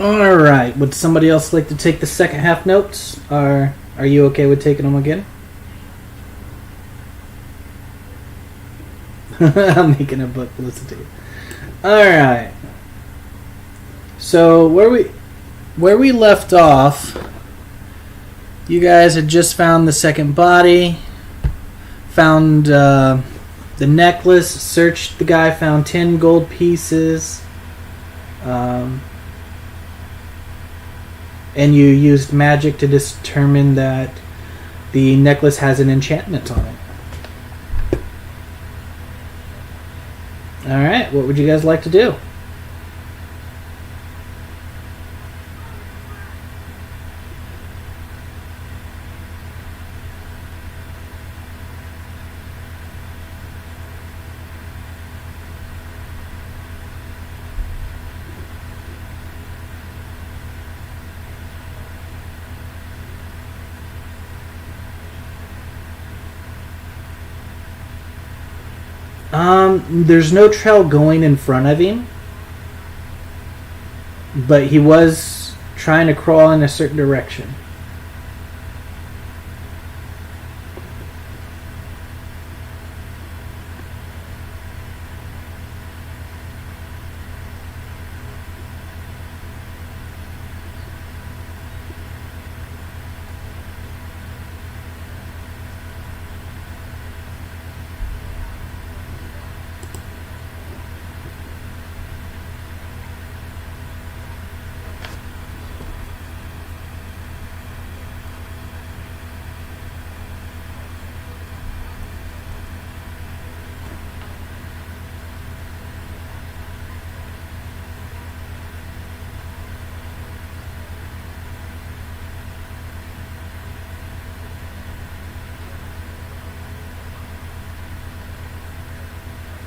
All right. Would somebody else like to take the second half notes? Or are you okay with taking them again? I'm making a book. Listen to you. All right. So where we left off, you guys had just found the second body, found the necklace, searched the guy, found 10 gold pieces, and you used magic to determine that the necklace has an enchantment on it. Alright, what would you guys like to do? There's no trail going in front of him, but he was trying to crawl in a certain direction.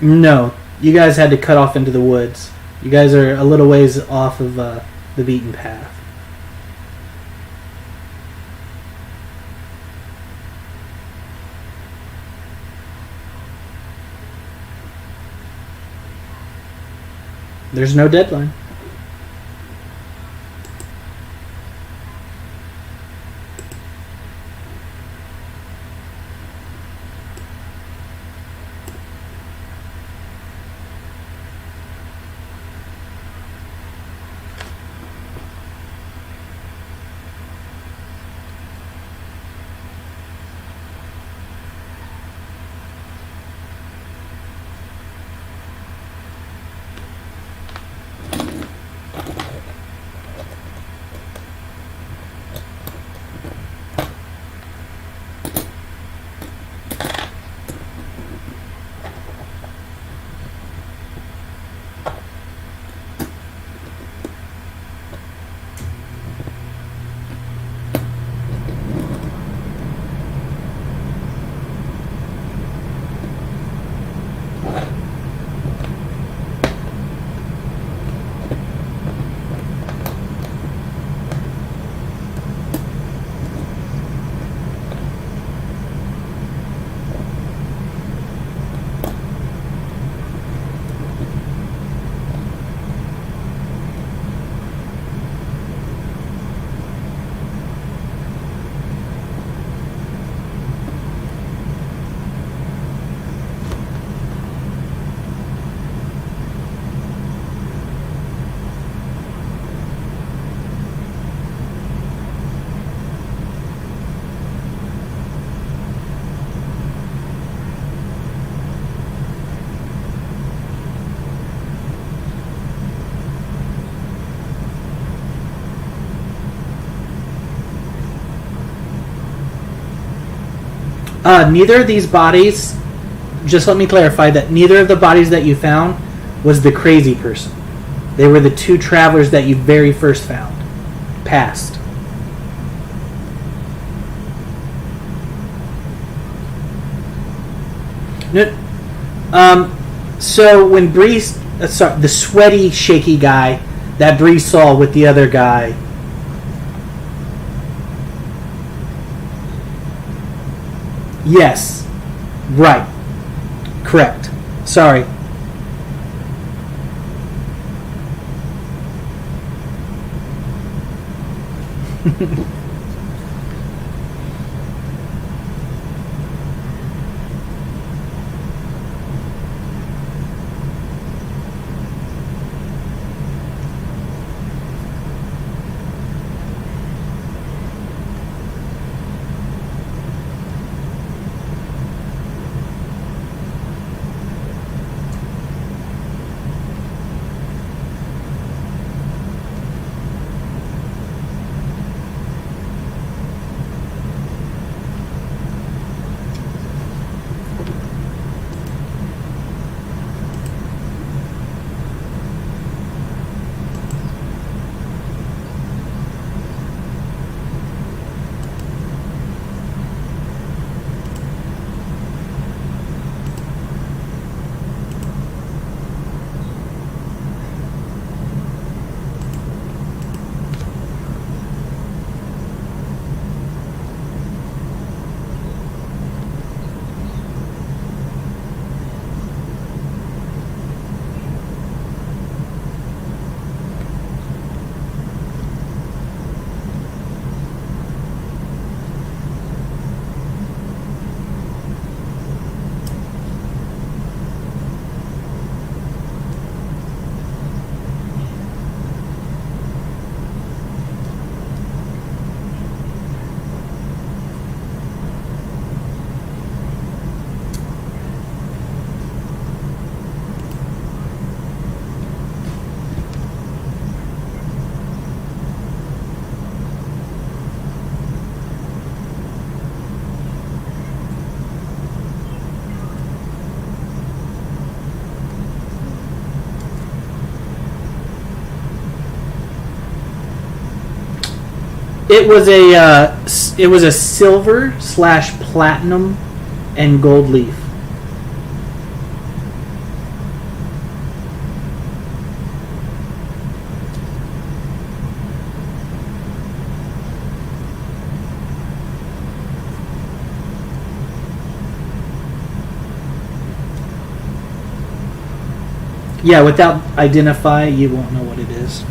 No, you guys had to cut off into the woods. You guys are a little ways off of the beaten path. There's no deadline. Neither of these bodies, just let me clarify that neither of the bodies that you found was the crazy person. They were the two travelers that you very first found. Passed. So when Bree, sorry, the sweaty, shaky guy that Bree saw with the other guy, yes, right, correct. Sorry. It was a silver slash platinum and gold leaf. Yeah, without identify, you won't know what it is.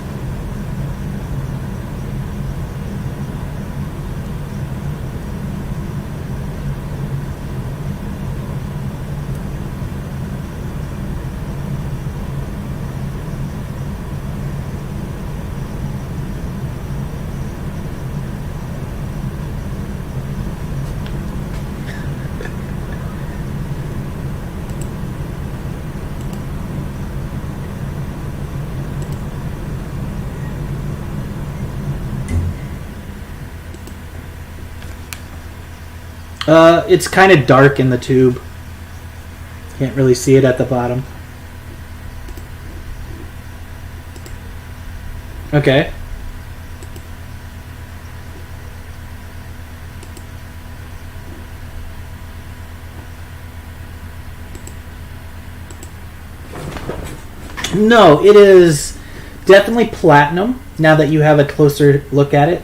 It's kind of dark in the tube. Can't really see it at the bottom. Okay. No, it is definitely platinum, now that you have a closer look at it.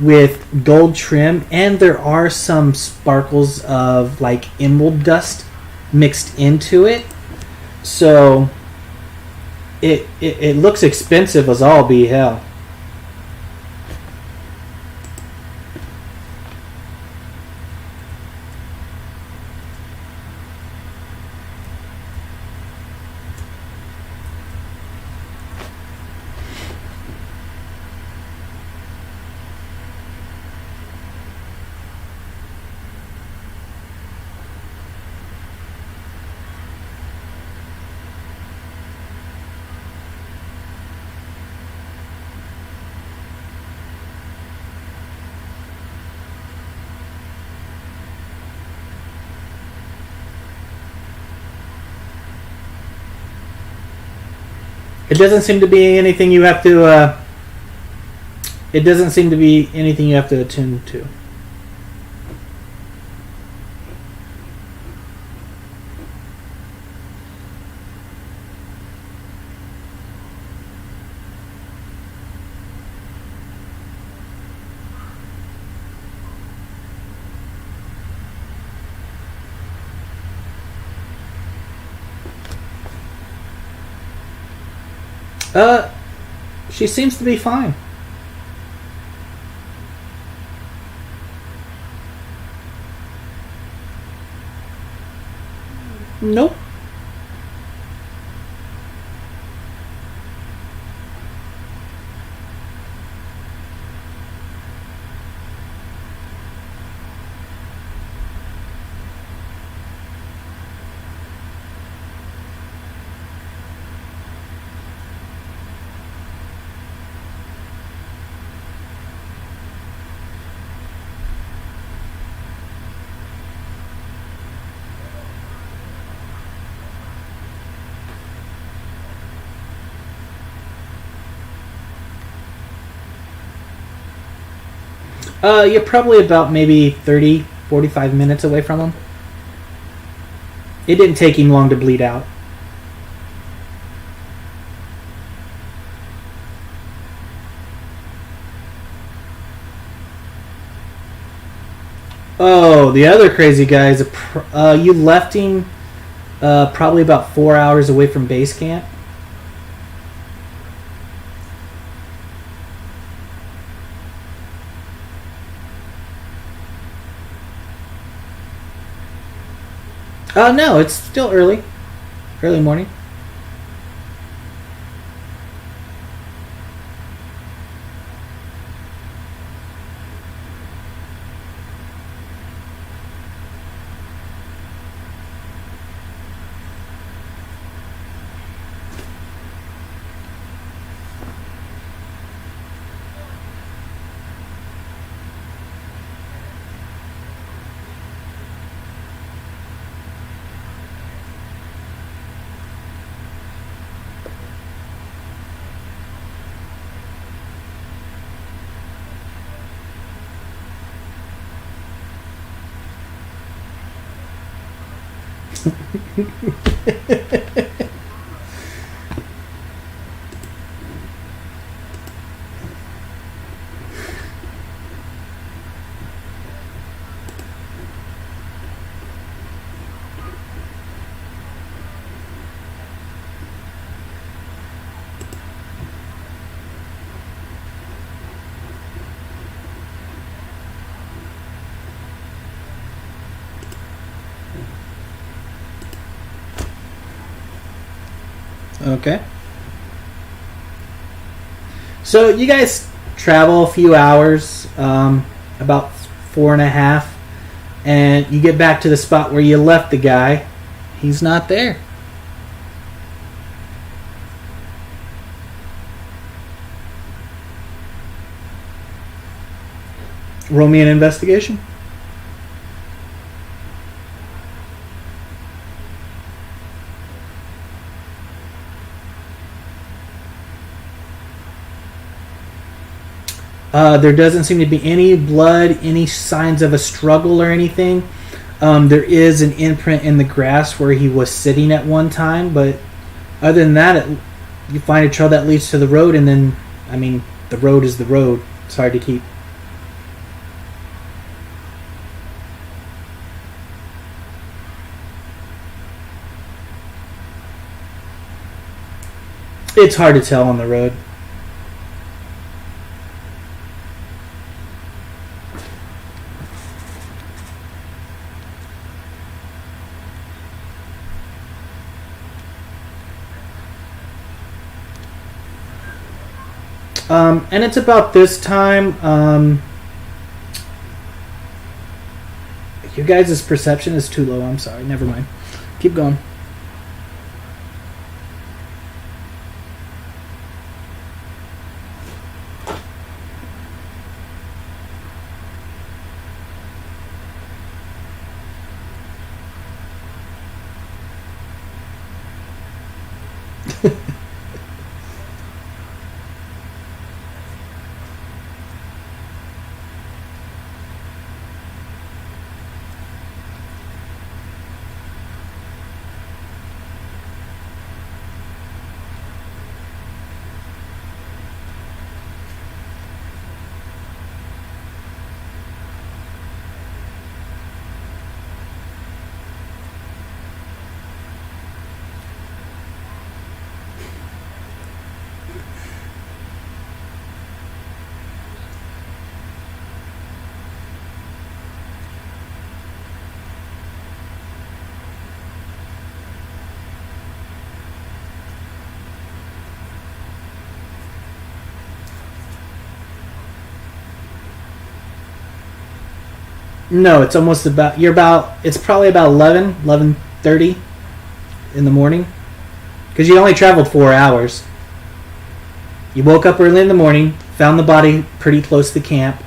With gold trim, and there are some sparkles of like emerald dust mixed into it. So it looks expensive as all be hell. It doesn't seem to be anything you have to. It doesn't seem to be anything you have to attune to. She seems to be fine. Nope. You're probably about maybe 30, 45 minutes away from him. It didn't take him long to bleed out. Oh, the other crazy guy is you left him probably about 4 hours away from base camp. No, it's still early. Early morning. Okay. So you guys travel a few hours, about 4.5, and you get back to the spot where you left the guy. He's not there. Roll me an investigation. There doesn't seem to be any blood, any signs of a struggle or anything. There is an imprint in the grass where he was sitting at one time, but other than that, you find a trail that leads to the road, and then, I mean, the road is the road. It's hard to keep. It's hard to tell on the road. And it's about this time. You guys' perception is too low. I'm sorry. Never mind. Keep going. No, it's almost about. It's probably about 11:30 in the morning. Because you only traveled 4 hours. You woke up early in the morning, found the body pretty close to camp,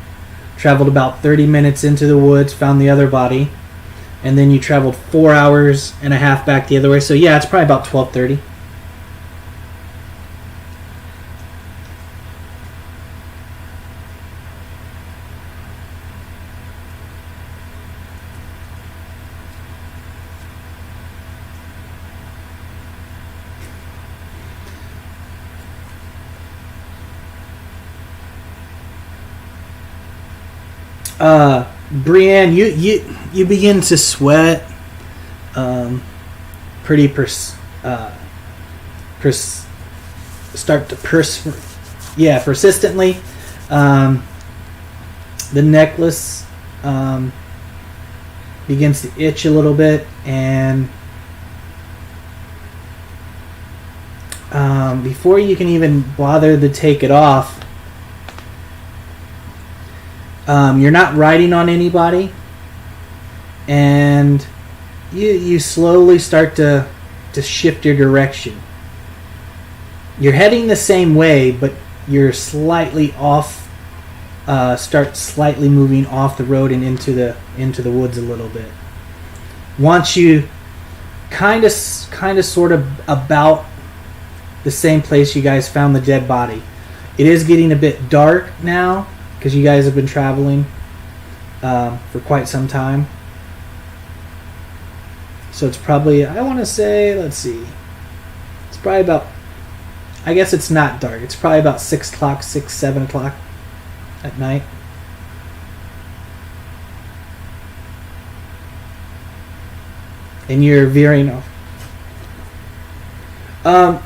traveled about 30 minutes into the woods, found the other body, and then you traveled 4 hours and a half back the other way. So yeah, it's probably about 12:30. Brienne, you begin to sweat, pretty start to persistently. The necklace begins to itch a little bit, and before you can even bother to take it off, you're not riding on anybody, and you slowly start to shift your direction. You're heading the same way, but you're slightly off. Start slightly moving off the road and into the woods a little bit. Once you kind of sort of about the same place you guys found the dead body, it is getting a bit dark now because you guys have been traveling for quite some time. So it's probably, I want to say, let's see, it's probably about, I guess it's not dark, it's probably about 6 o'clock, 7 o'clock at night. And you're veering off.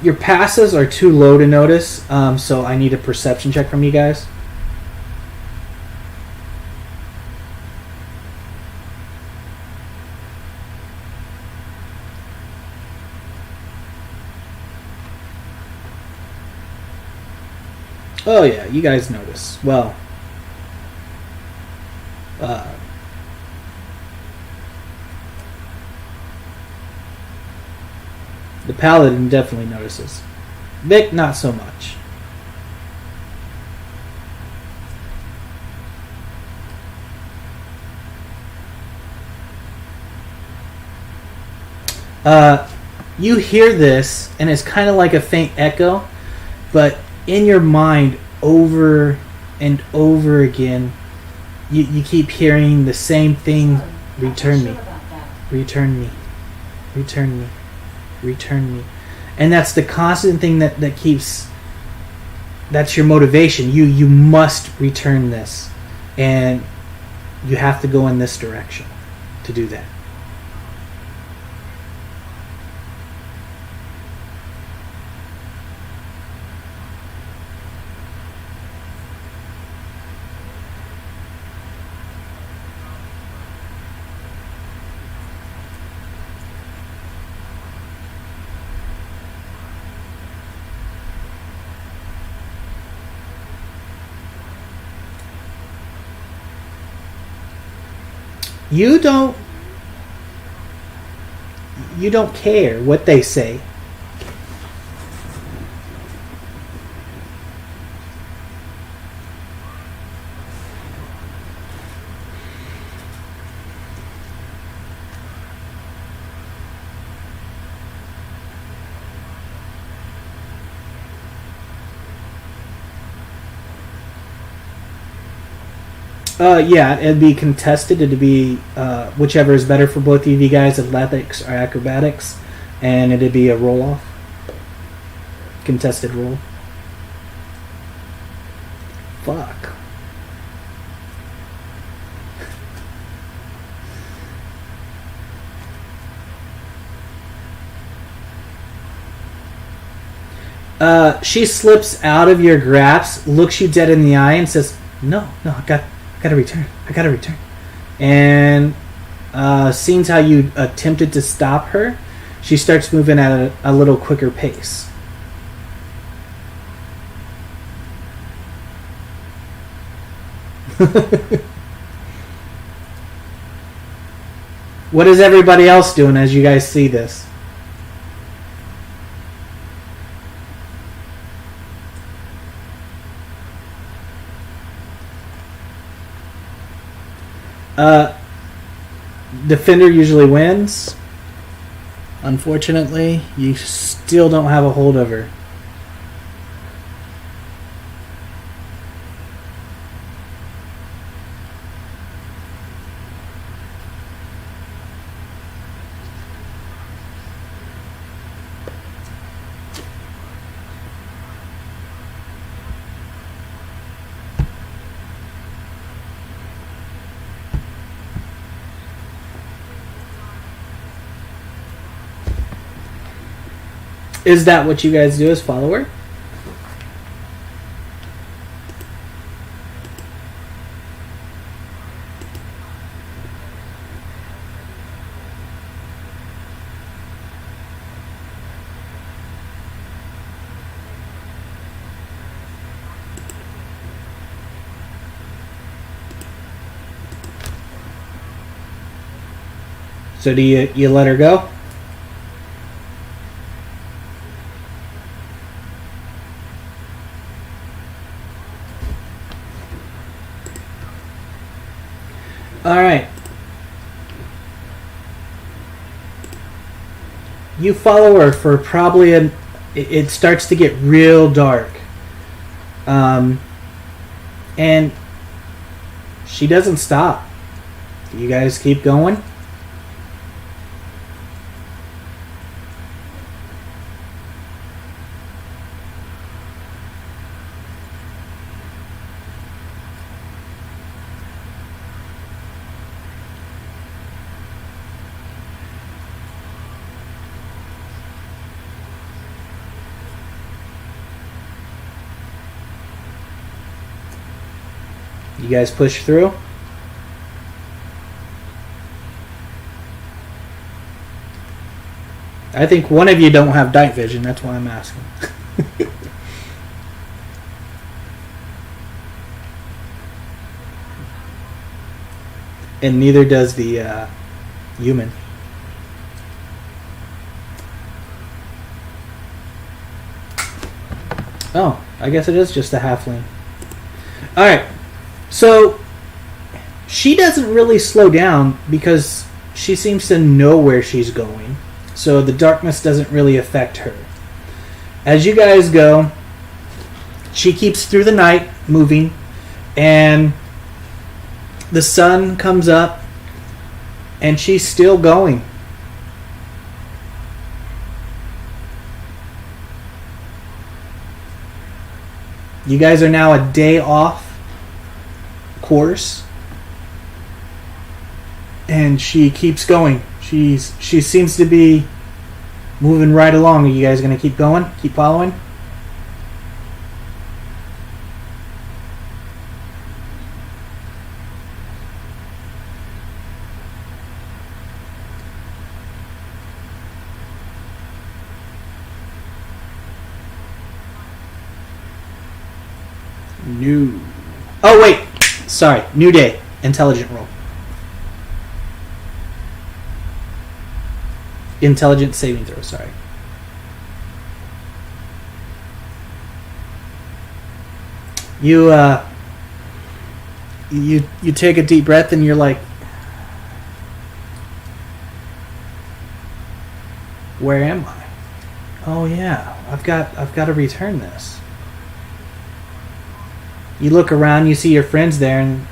Your passes are too low to notice, so I need a perception check from you guys. Oh yeah, you guys notice. Well, the paladin definitely notices. Vic, not so much. You hear this, and it's kind of like a faint echo, but in your mind, over and over again, you keep hearing the same thing. Return me. Return me. Return me. Return me. And that's the constant thing that keeps, that's your motivation. You must return this. And you have to go in this direction to do that. You don't care what they say. Yeah, it'd be contested. It'd be whichever is better for both of you guys, athletics or acrobatics, and it'd be a roll-off. Contested roll. Fuck. She slips out of your grasp, looks you dead in the eye, and says, "No, I gotta return. I gotta return." And seeing how you attempted to stop her, she starts moving at a little quicker pace. What is everybody else doing as you guys see this? Defender usually wins. Unfortunately, you still don't have a hold of her. Is that what you guys do as follower? So do you let her go? All right. You follow her for probably it starts to get real dark. And she doesn't stop. You guys keep going? You guys push through? I think one of you don't have night vision, that's why I'm asking. And neither does the human. Oh, I guess it is just a halfling. Alright. So, she doesn't really slow down because she seems to know where she's going. So the darkness doesn't really affect her. As you guys go, she keeps through the night moving, and the sun comes up, and she's still going. You guys are now a day off course, and she keeps going. She seems to be moving right along. Are you guys going to keep going? Keep following? New. Oh, wait. Sorry. New day. Intelligent roll. Intelligent saving throw, sorry. You take a deep breath and you're like, where am I? Oh yeah, I've got to return this. You look around, you see your friends there, and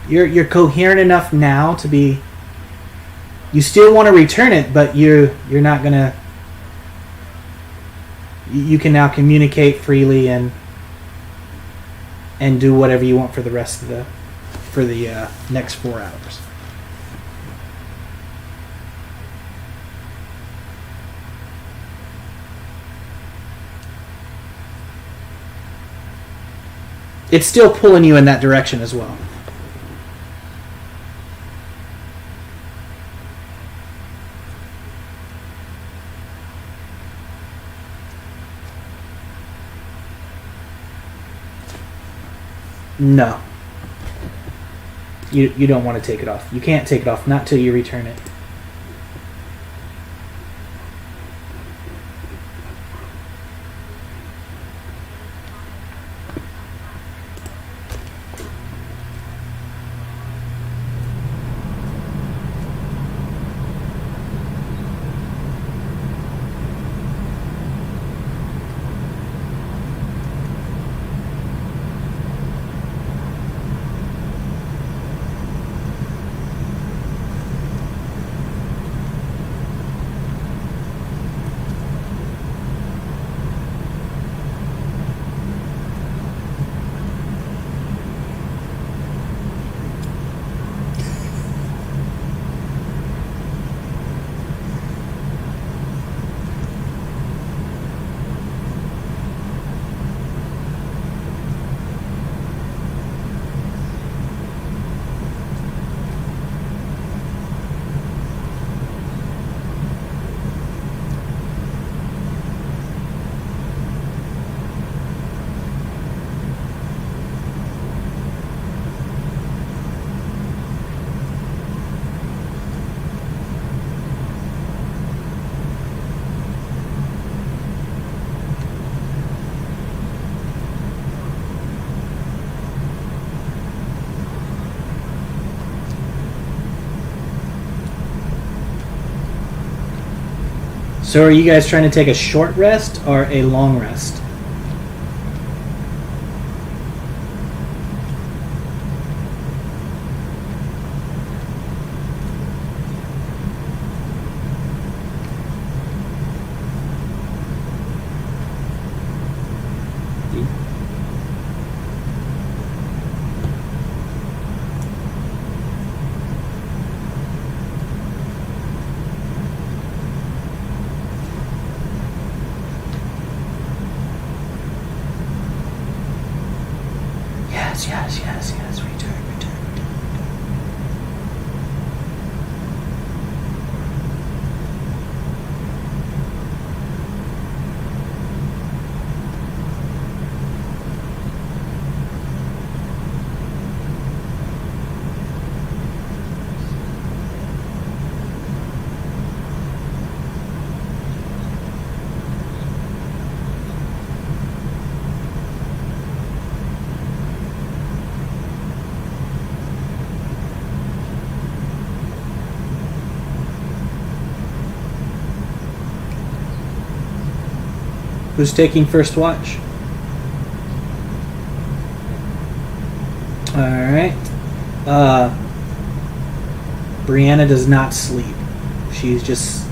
you're coherent enough now to be. You still want to return it, but you're not gonna. You can now communicate freely and do whatever you want for the rest of the next 4 hours. It's still pulling you in that direction as well. No. You don't want to take it off. You can't take it off, not till you return it. So are you guys trying to take a short rest or a long rest? Yes. Return. Who's taking first watch? Alright. Brianna does not sleep. She's just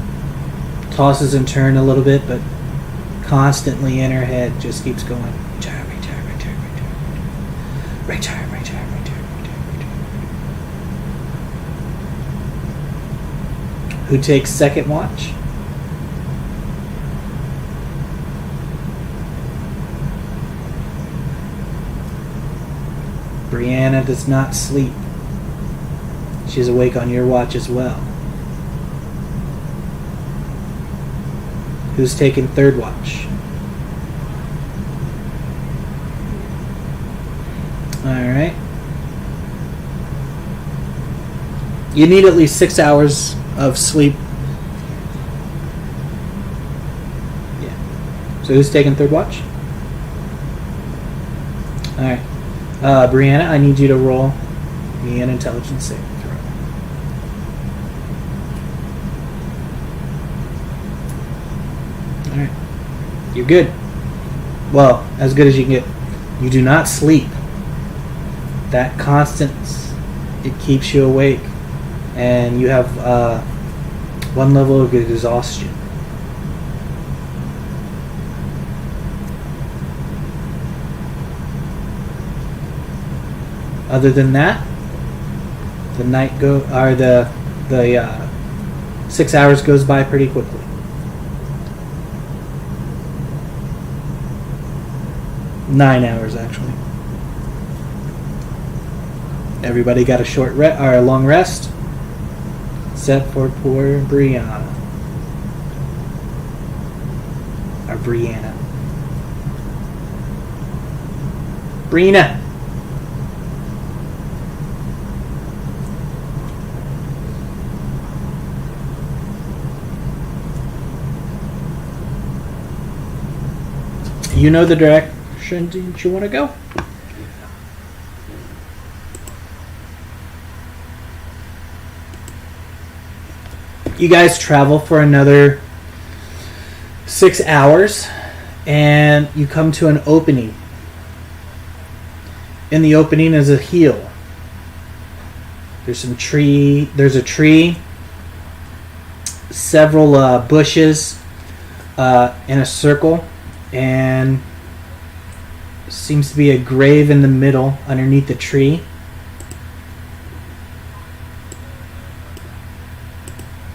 tosses and turns a little bit, but constantly in her head just keeps going. Return. Who takes second watch? Brianna does not sleep. She's awake on your watch as well. Who's taking third watch? Alright. You need at least 6 hours of sleep. Yeah. So who's taking third watch? Alright. Brianna, I need you to roll me an intelligence saving throw. Alright. You're good. Well, as good as you can get. You do not sleep. That constant, it keeps you awake. And you have one level of exhaustion. Other than that, the 6 hours goes by pretty quickly. Nine hours actually. Everybody got a short or a long rest, except for poor Brianna or Brianna. Brina. You know the direction that you want to go? You guys travel for another 6 hours and you come to an opening. In the opening is a hill. There's a tree, several bushes in a circle, and seems to be a grave in the middle underneath the tree.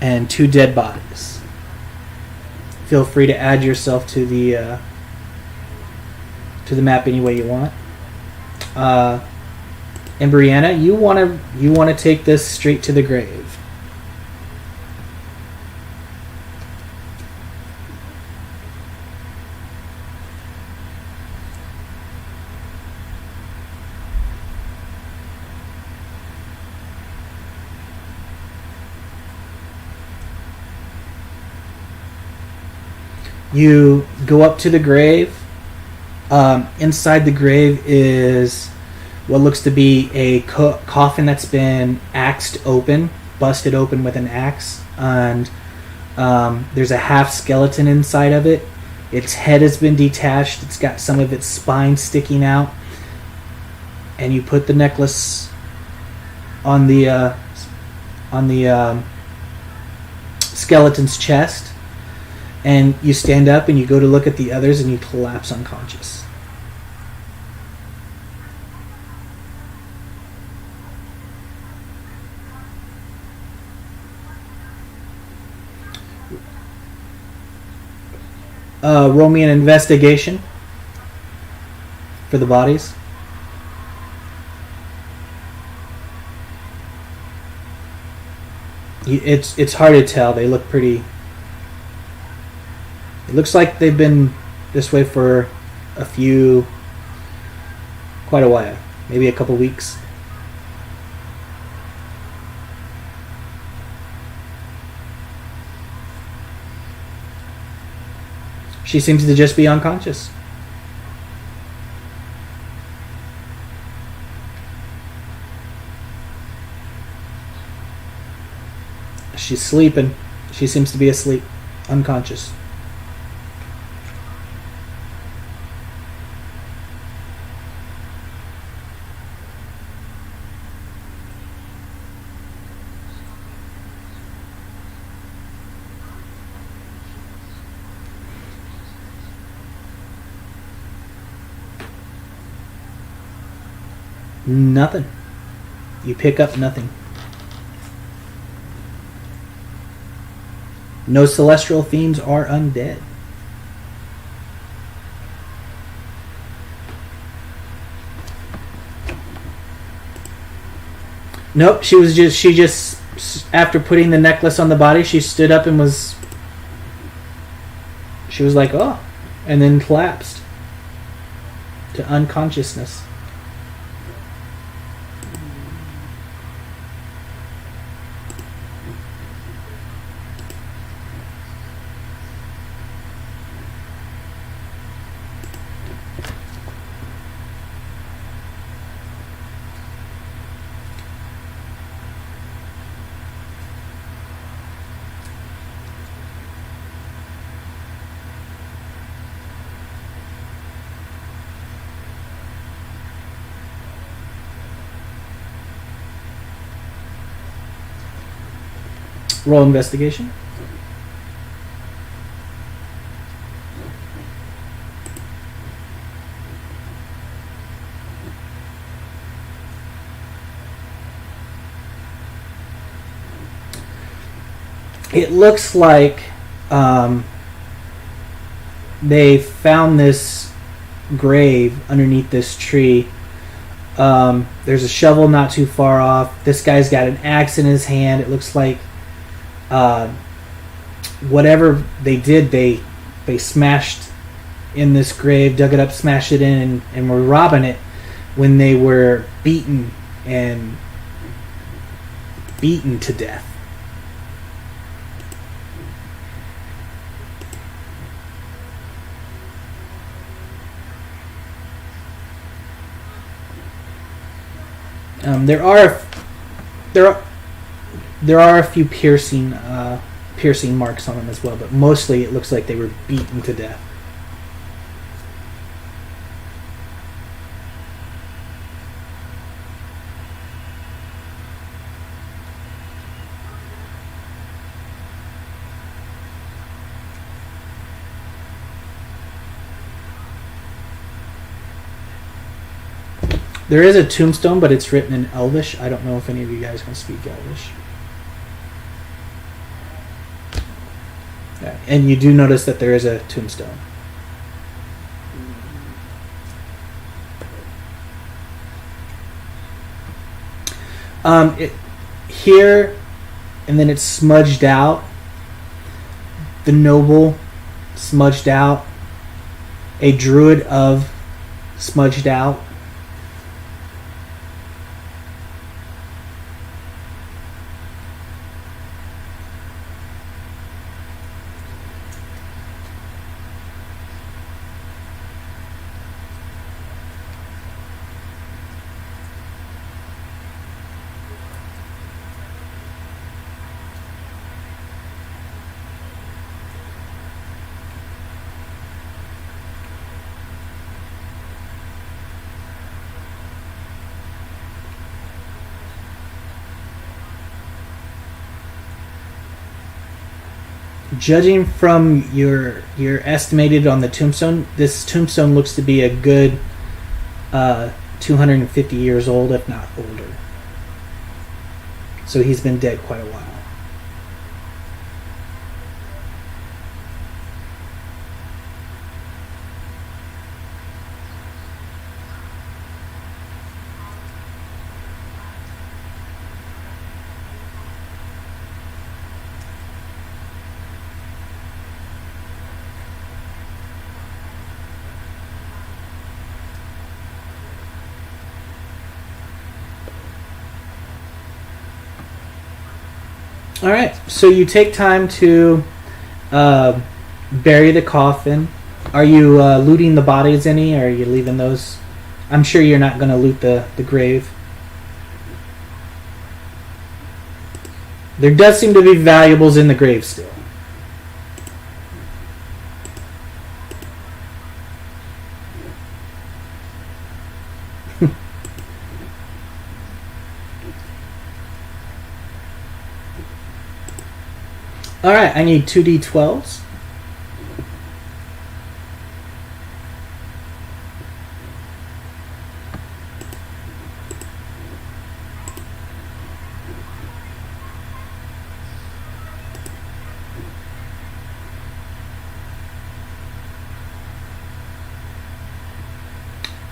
And two dead bodies. Feel free to add yourself to the map any way you want. And Brianna, you want to take this straight to the grave. You go up to the grave. Inside the grave is what looks to be a coffin that's been busted open with an axe, and There's a half skeleton inside of it. Its head has been detached. It's got some of its spine sticking out. And you put the necklace on the skeleton's chest, and you stand up and you go to look at the others, and you collapse unconscious. Roll me an investigation for the bodies. It's hard to tell. They look pretty. It looks like they've been this way for quite a while, maybe a couple weeks. She seems to just be unconscious. She's sleeping. She seems to be asleep, unconscious. Nothing. You pick up nothing. No celestial fiends are undead. Nope, she just after putting the necklace on the body, she stood up and she was like, oh, and then collapsed to unconsciousness. Roll investigation. It looks like they found this grave underneath this tree. There's a shovel not too far off. This guy's got an axe in his hand. It looks like whatever they did, they smashed in this grave, dug it up, smashed it in, and were robbing it when they were beaten to death. There are a few piercing marks on them as well, but mostly it looks like they were beaten to death. There is a tombstone, but it's written in Elvish. I don't know if any of you guys can speak Elvish. Yeah, and you do notice that there is a tombstone. Here, and then it's smudged out. The noble, smudged out. A druid of, smudged out. Judging from your estimated on the tombstone, this tombstone looks to be a good 250 years old, if not older. So he's been dead quite a while. All right, so you take time to bury the coffin. Are you looting the bodies any, or are you leaving those? I'm sure you're not going to loot the grave. There does seem to be valuables in the grave still. Alright, I need 2d12s.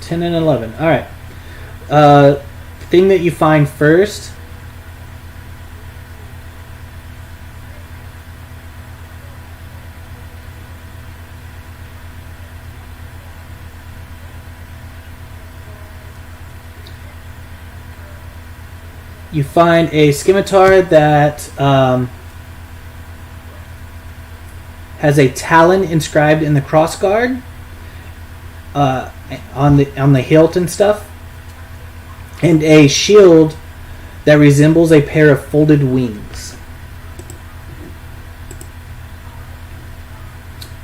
Ten and 11. Alright. Thing that you find first. You find a scimitar that has a talon inscribed in the crossguard on the hilt and stuff, and a shield that resembles a pair of folded wings.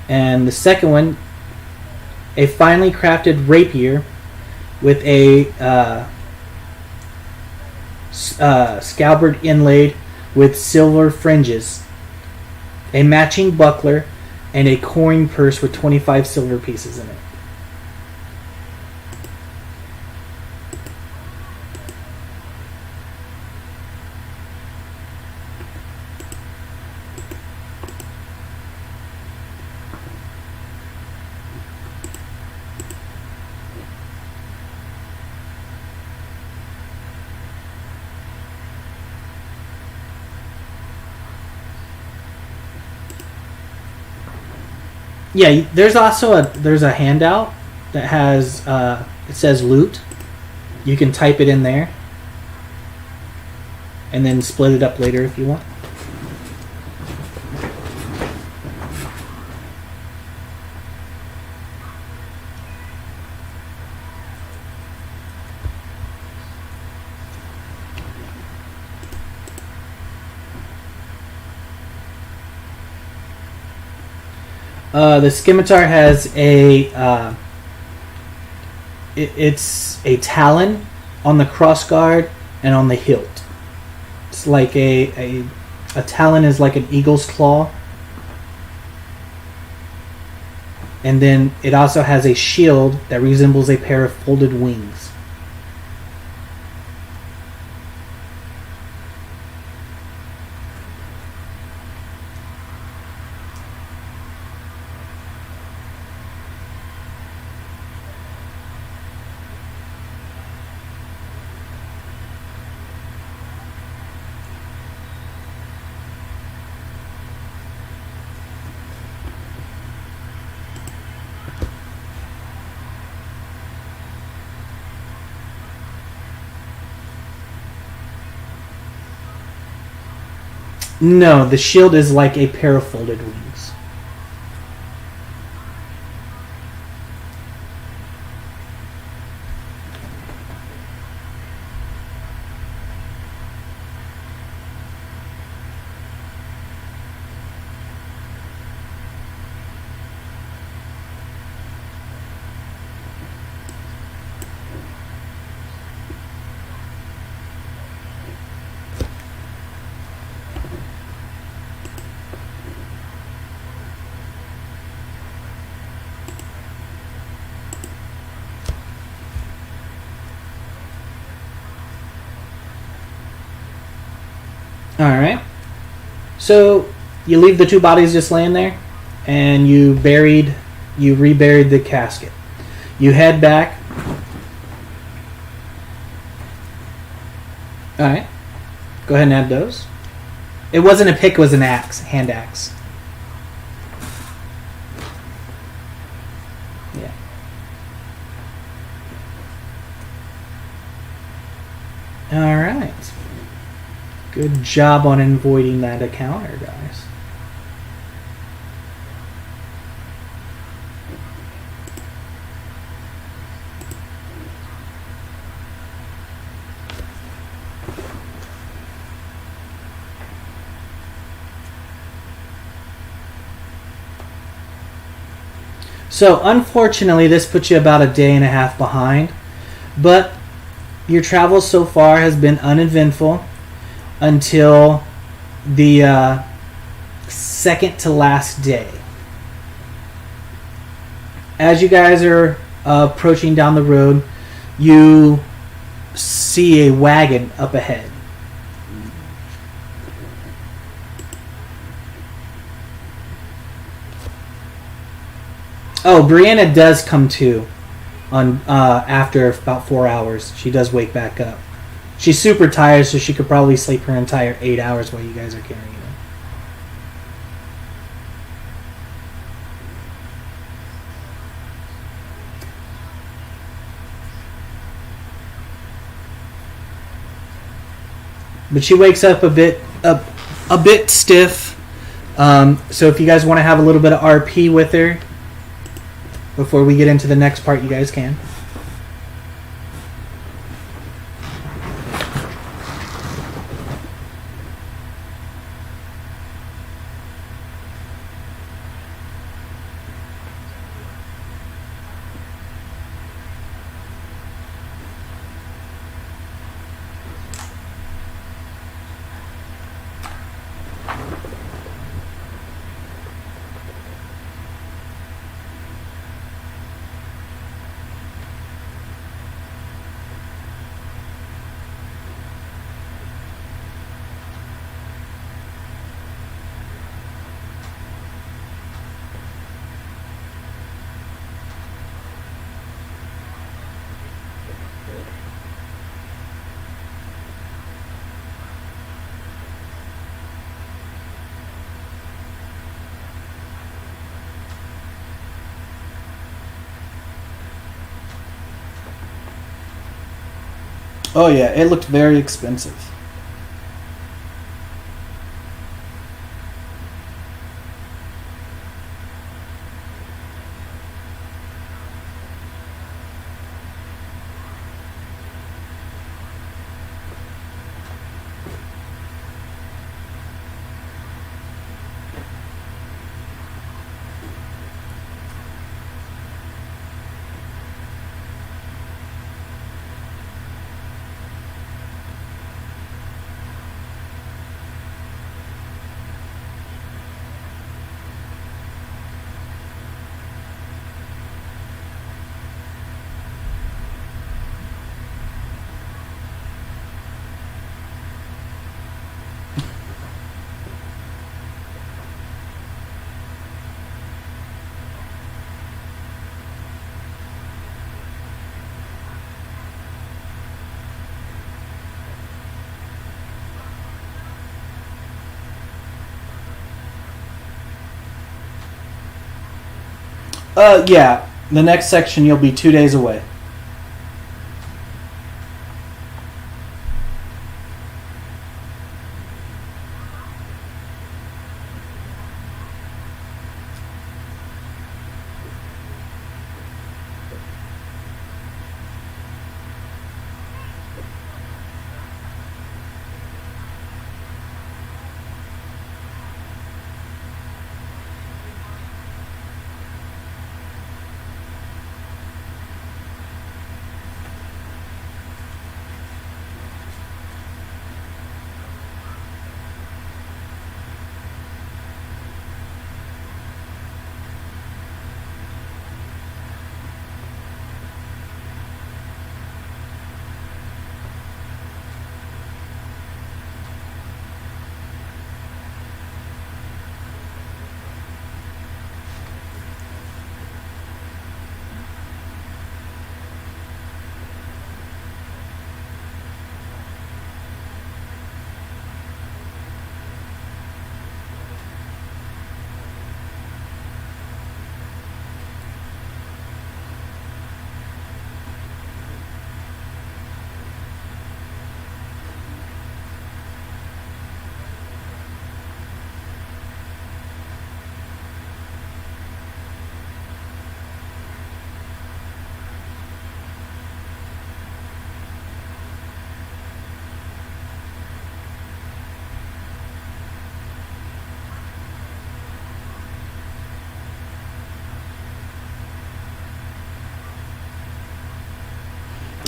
And the second one, a finely crafted rapier with a scabbard inlaid with silver fringes, a matching buckler, and a coin purse with 25 silver pieces in it. Yeah, there's also a handout that has it says loot. You can type it in there, and then split it up later if you want. The scimitar has it's a talon on the crossguard and on the hilt. It's like a talon is like an eagle's claw, and then it also has a shield that resembles a pair of folded wings. No, the shield is like a pair of folded wings. All right. So you leave the two bodies just laying there, and you reburied the casket. You head back. All right. Go ahead and add those. It wasn't a pick; it was an axe, hand axe. Yeah. All right. Good job on avoiding that encounter, guys. So, unfortunately, this puts you about a day and a half behind, but your travel so far has been uneventful until the second to last day. As you guys are approaching down the road, you see a wagon up ahead. Oh, Brianna does come to on after about 4 hours. She does wake back up. She's super tired, so she could probably sleep her entire 8 hours while you guys are carrying her. But she wakes up a bit stiff. So if you guys want to have a little bit of RP with her before we get into the next part, you guys can. Oh yeah, it looked very expensive. Yeah. The next section you'll be 2 days away.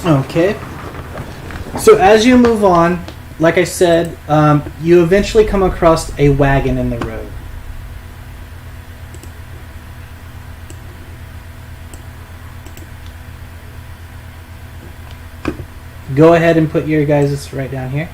Okay. So as you move on, like I said, you eventually come across a wagon in the road. Go ahead and put your guys right down here.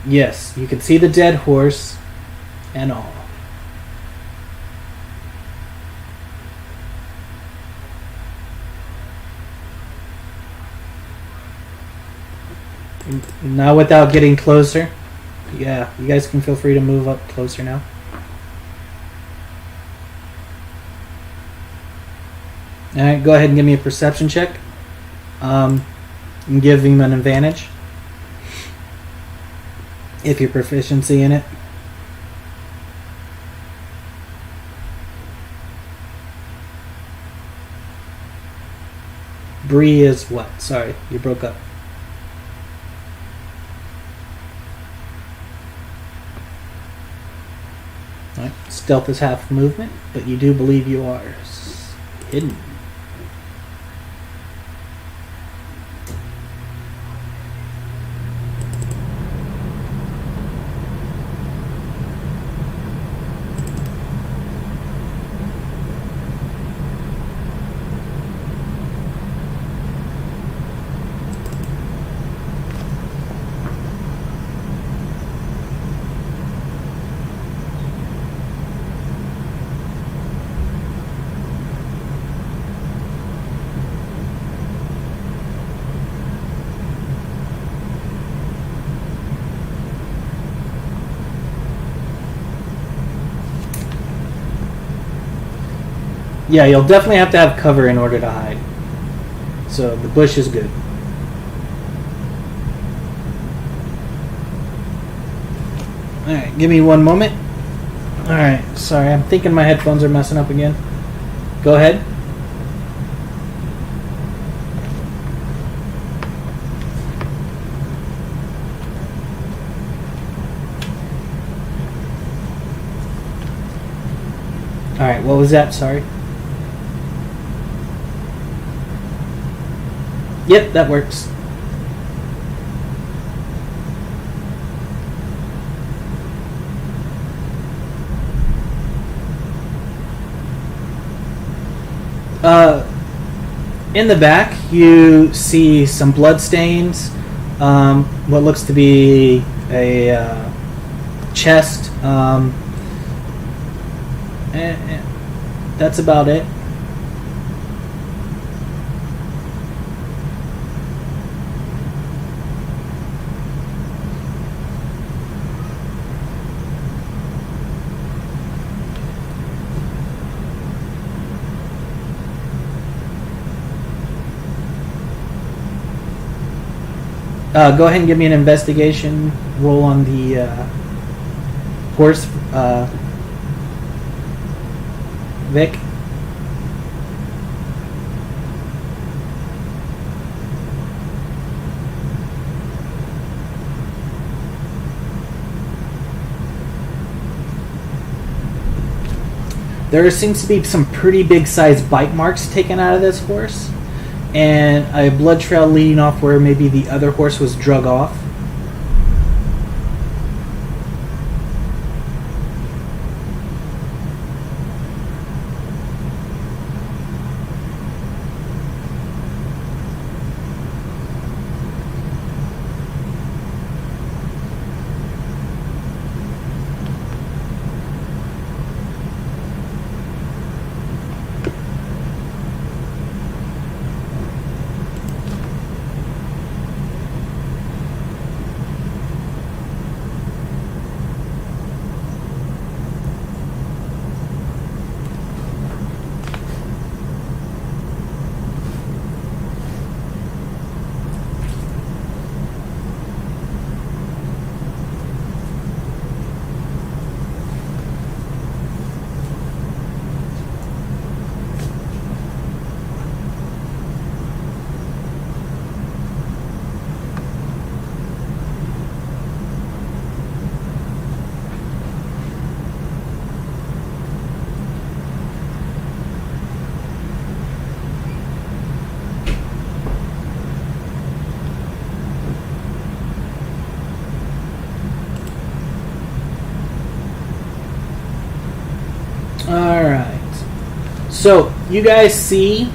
Yes, you can see the dead horse and all. Now without getting closer. Yeah, you guys can feel free to move up closer now. Alright, go ahead and give me a perception check. And give him an advantage. If your proficiency in it. Bree is what? Sorry, you broke up. Right. Stealth is half movement, but you do believe you are hidden. Yeah, you'll definitely have to have cover in order to hide. So the bush is good. Alright, give me one moment. Alright, sorry, I'm thinking my headphones are messing up again. Go ahead. Alright, what was that? Sorry. Yep, that works. In the back, you see some blood stains, what looks to be a chest. That's about it. Go ahead and give me an investigation roll on the horse, Vic. There seems to be some pretty big sized bite marks taken out of this horse, and a blood trail leading off where maybe the other horse was drug off. So you guys see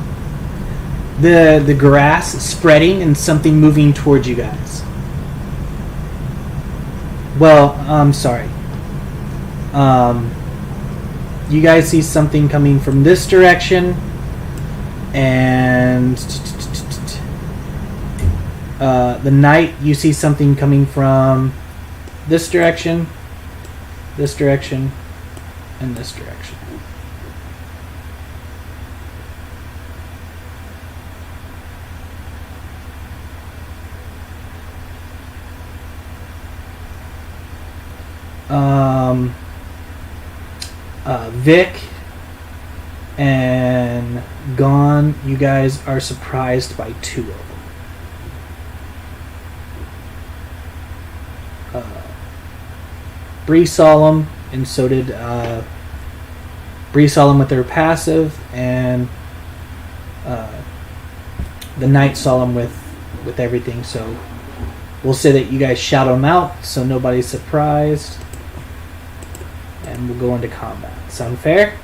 the grass spreading and something moving towards you guys. Well, I'm sorry. You guys see something coming from this direction, and the night, you see something coming from this direction, and this direction. Vic and Gone, you guys are surprised by two of them. Bree Solemn, and so did Bree Solemn with their passive, and the Night Solemn with everything. So we'll say that you guys shout them out so nobody's surprised, and we'll go into combat. Sound fair?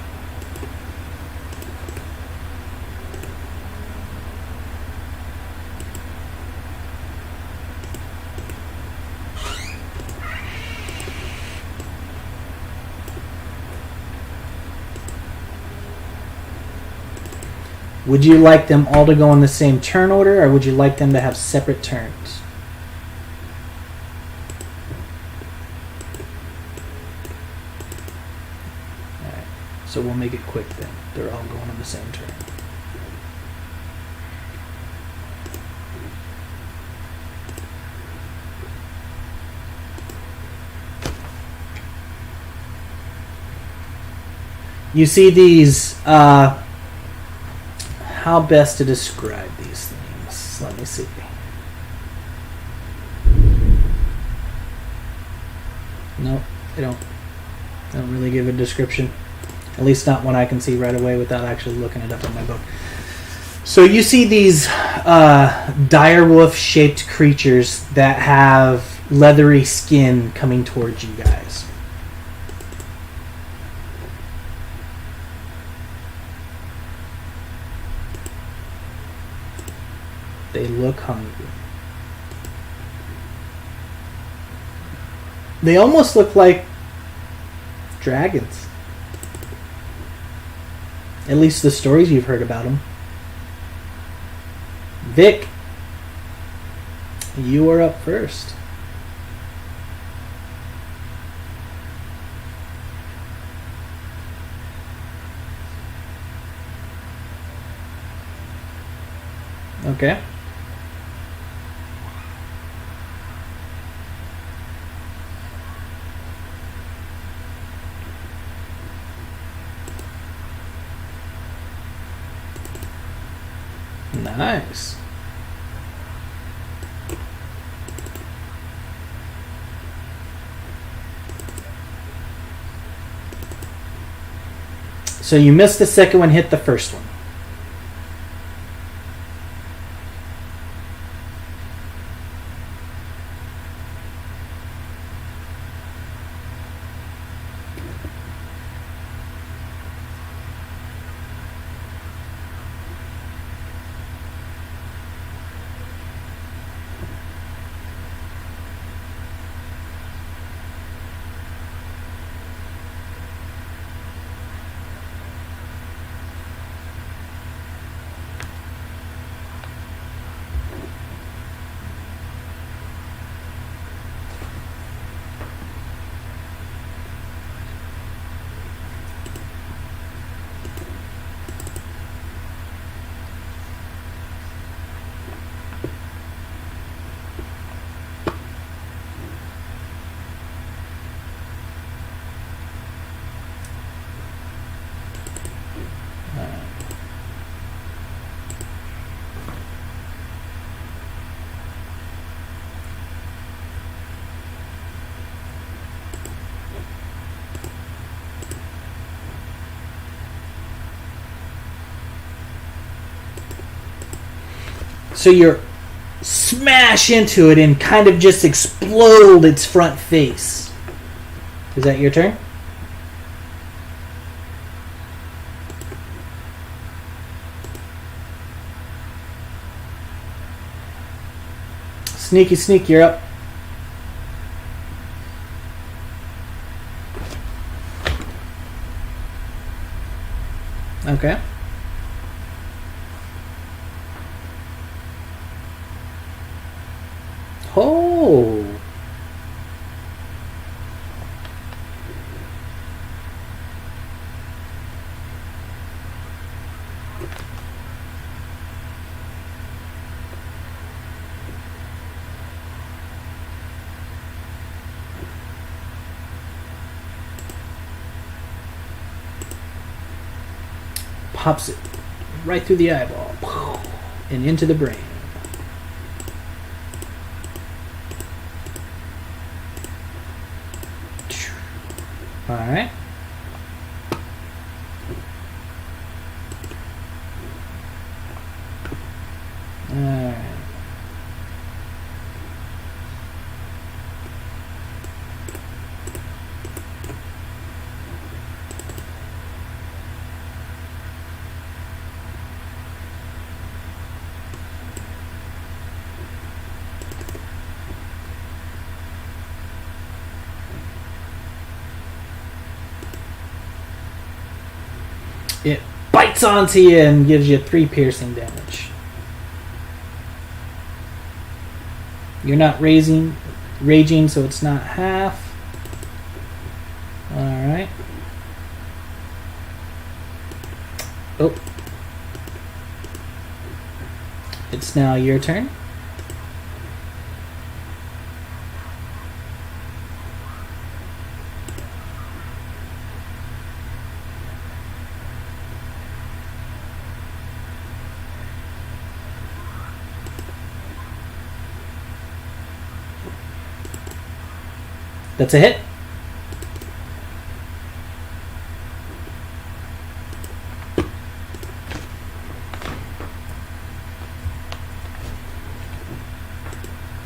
Would you like them all to go in the same turn order, or would you like them to have separate turns? Alright, so we'll make it quick then. They're all going on the same turn. You see these, how best to describe these things? Let me see. Nope, they don't really give a description. At least not one I can see right away without actually looking it up in my book. So you see these direwolf-shaped creatures that have leathery skin coming towards you guys. They look hungry. They almost look like dragons. At least the stories you've heard about them. Vic, you are up first. Okay. Nice. So you missed the second one, hit the first one. So you're smash into it and kind of just explode its front face. Is that your turn? Sneaky Sneak, you're up. Okay. Oh. Pops it right through the eyeball and into the brain. All right. All right. It bites onto you and gives you 3 piercing damage. You're not raging, so it's not half. Alright. Oh. It's now your turn. That's a hit.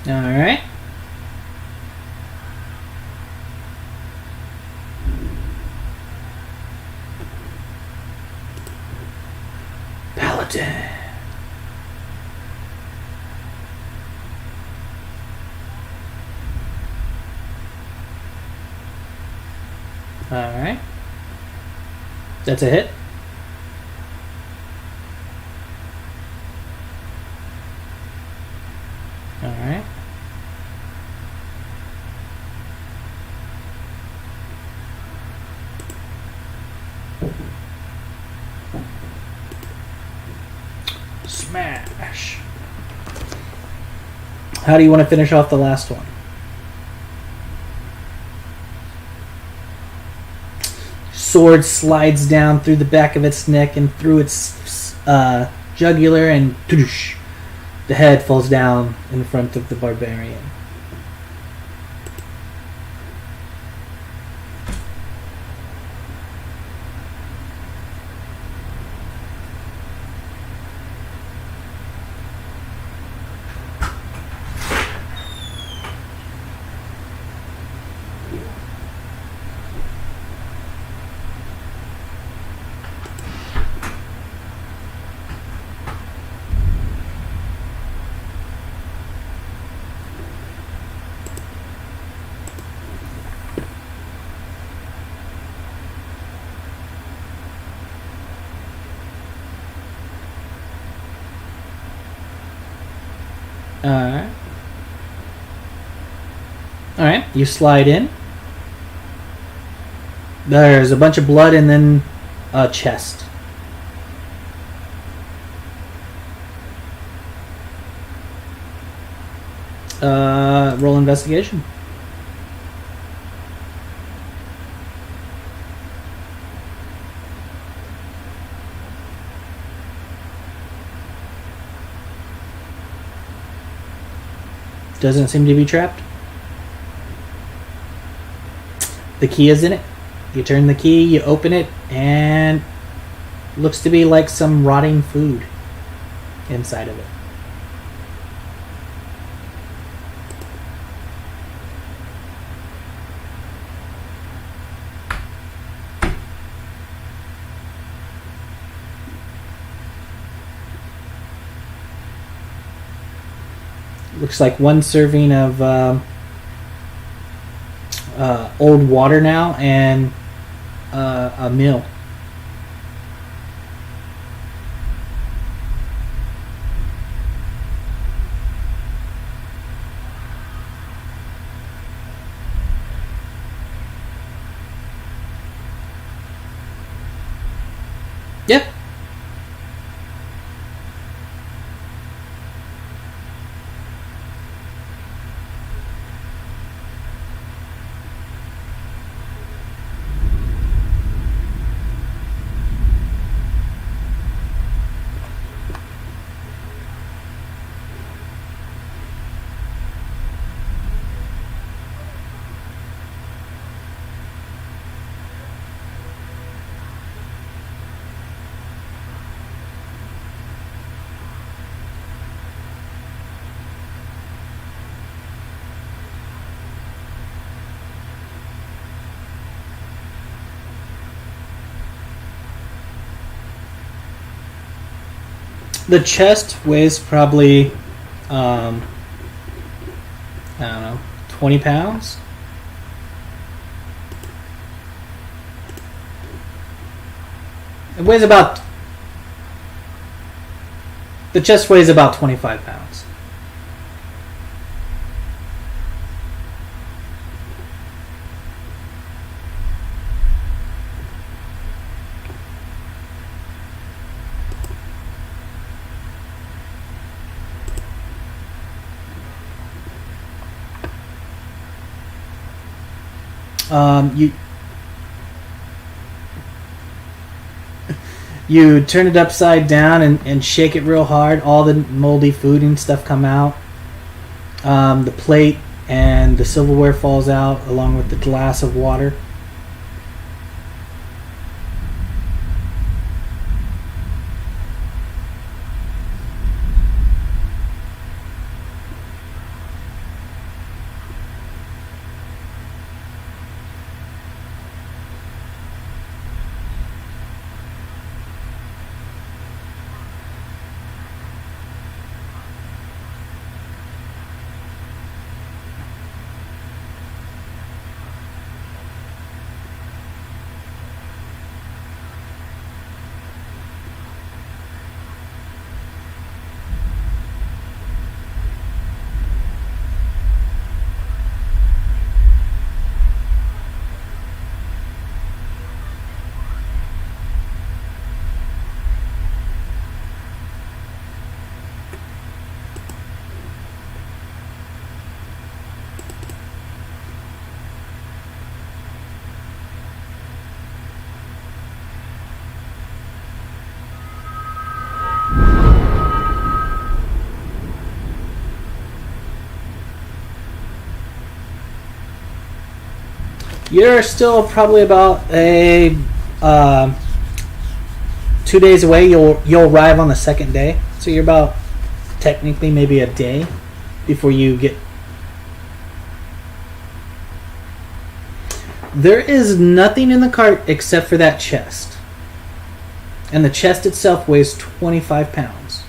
All right. Paladin. Alright. That's a hit. Alright. Smash. How do you want to finish off the last one? Sword slides down through the back of its neck and through its jugular, and the head falls down in front of the barbarian. Alright, you slide in. There's a bunch of blood and then a chest. Roll investigation. Doesn't seem to be trapped. The key is in it. You turn the key, you open it, and looks to be like some rotting food inside of it. Looks like one serving of old water now and a meal. Yep. The chest weighs probably, I don't know, 20 pounds. It weighs about. The chest weighs about 25 pounds. You you turn it upside down and shake it real hard. All the moldy food and stuff come out. The plate and the silverware falls out along with the glass of water. You're still probably about a 2 days away. You'll arrive on the second day, so you're about technically maybe a day before you get. There is nothing in the cart except for that chest, and the chest itself weighs 25 pounds.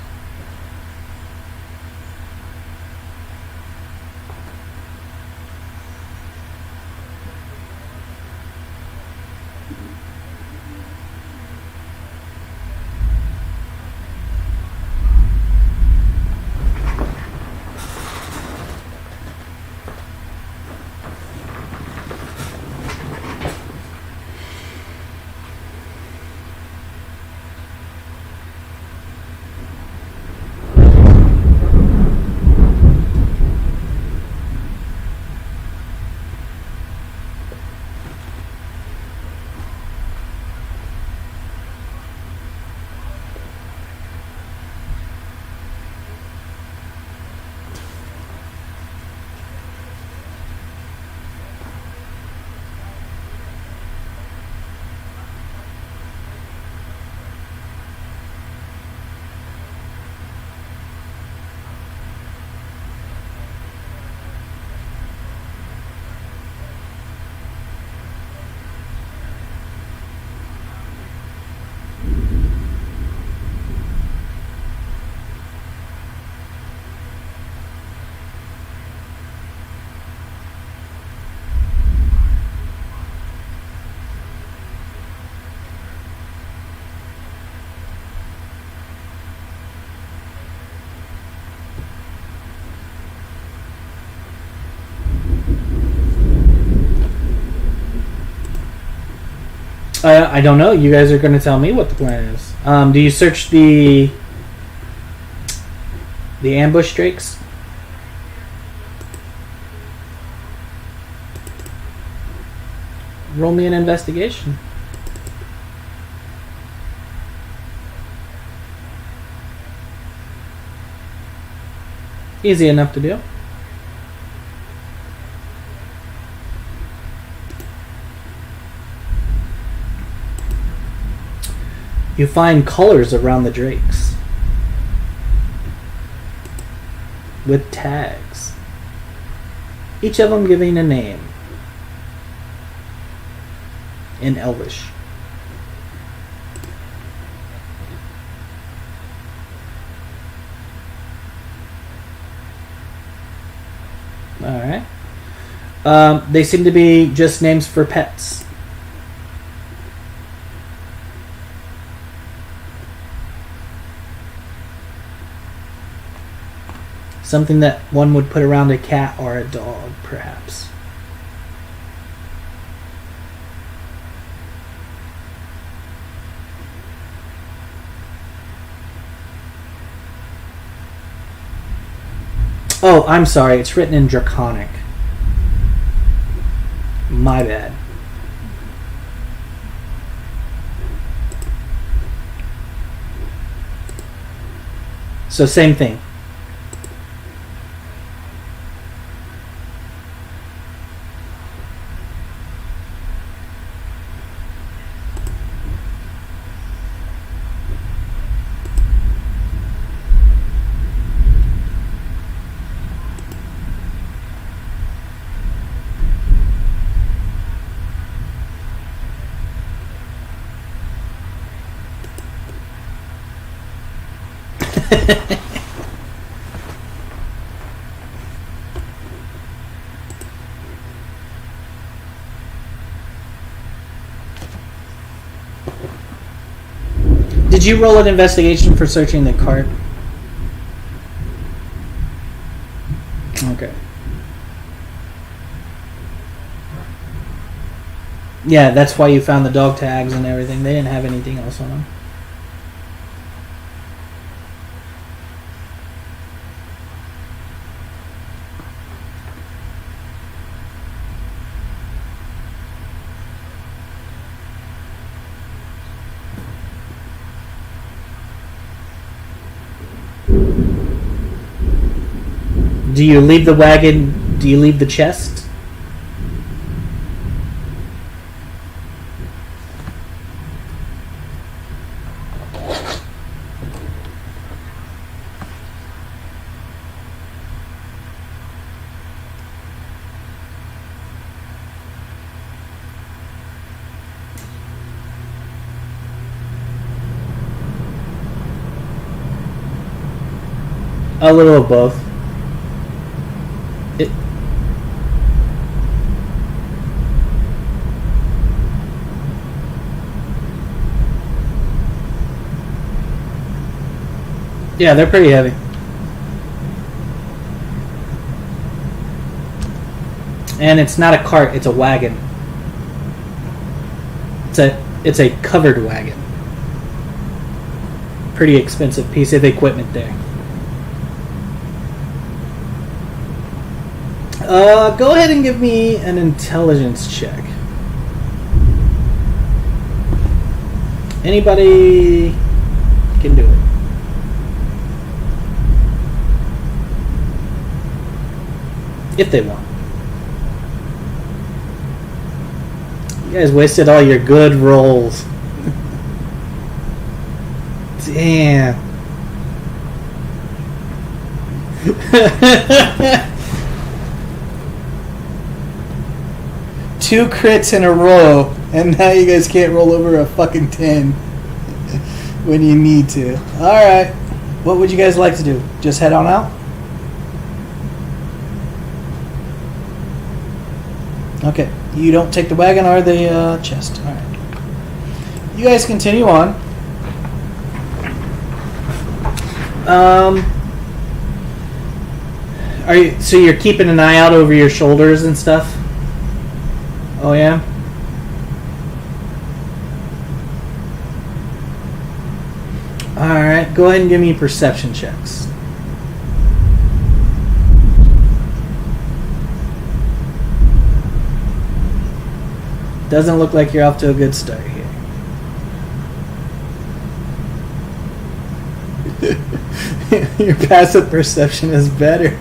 I don't know. You guys are going to tell me what the plan is. Do you search the ambush drakes? Roll me an investigation. Easy enough to do. You find colors around the drakes with tags, each of them giving a name in Elvish. Alright. They seem to be just names for pets. Something that one would put around a cat or a dog, perhaps. Oh, I'm sorry. It's written in Draconic. My bad. So same thing. Did you roll an investigation for searching the cart? Okay. Yeah, that's why you found the dog tags and everything. They didn't have anything else on them. Do you leave the wagon? Do you leave the chest? A little of both. Yeah, they're pretty heavy. And it's not a cart, it's a wagon. It's a covered wagon. Pretty expensive piece of equipment there. Go ahead and give me an intelligence check. Anybody can do it. If they want. You guys wasted all your good rolls. Damn. Two crits in a row, and now you guys can't roll over a fucking 10 when you need to. Alright. What would you guys like to do? Just head on out? Okay. You don't take the wagon or the chest. Alright. You guys continue on. So you're keeping an eye out over your shoulders and stuff? Oh yeah? Alright, go ahead and give me perception checks. Doesn't look like you're off to a good start here. Your passive perception is better.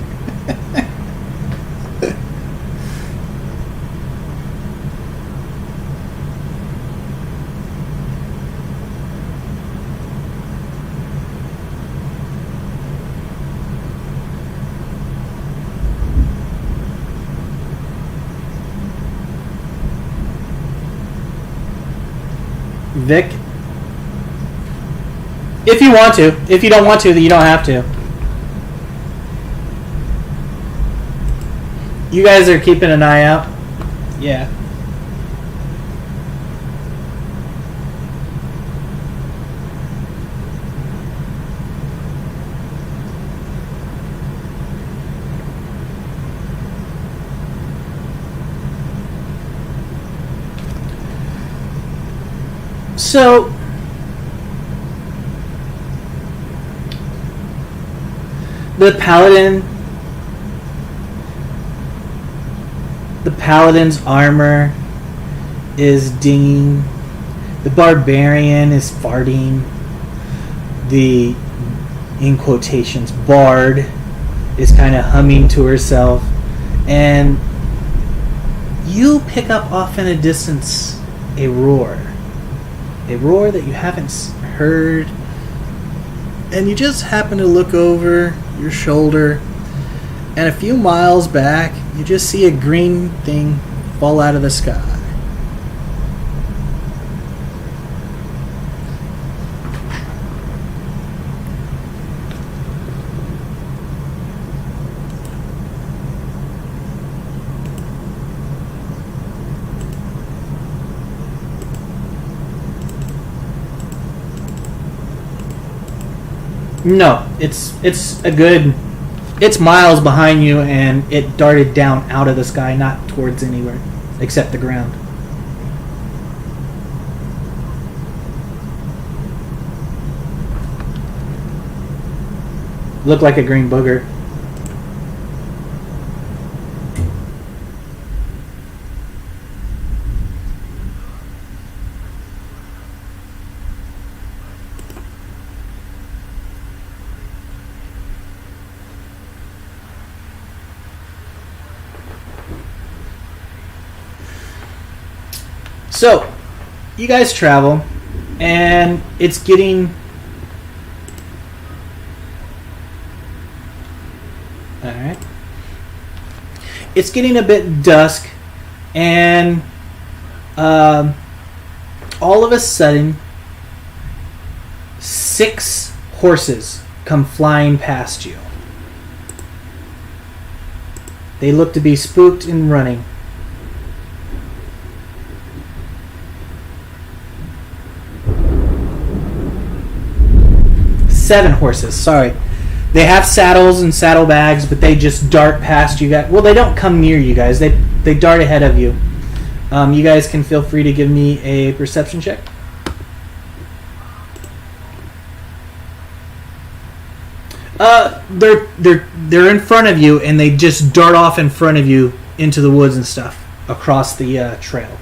Vic? If you want to. If you don't want to, then you don't have to. You guys are keeping an eye out? Yeah. So, the paladin's armor is dinging. The barbarian is farting. The, in quotations, bard is kind of humming to herself. And you pick up off in a distance a roar. A roar that you haven't heard. And you just happen to look over your shoulder. And a few miles back, you just see a green thing fall out of the sky. No, it's miles behind you, and it darted down out of the sky, not towards anywhere except the ground. Looked like a green booger. So, you guys travel, and it's getting... Alright. It's getting a bit dusk, and all of a sudden, 6 horses come flying past you. They look to be spooked and running. 7 horses, sorry. They have saddles and saddlebags, but they just dart past you guys. Well, they don't come near you guys. They dart ahead of you. You guys can feel free to give me a perception check. They're in front of you, and they just dart off in front of you into the woods and stuff across the trail.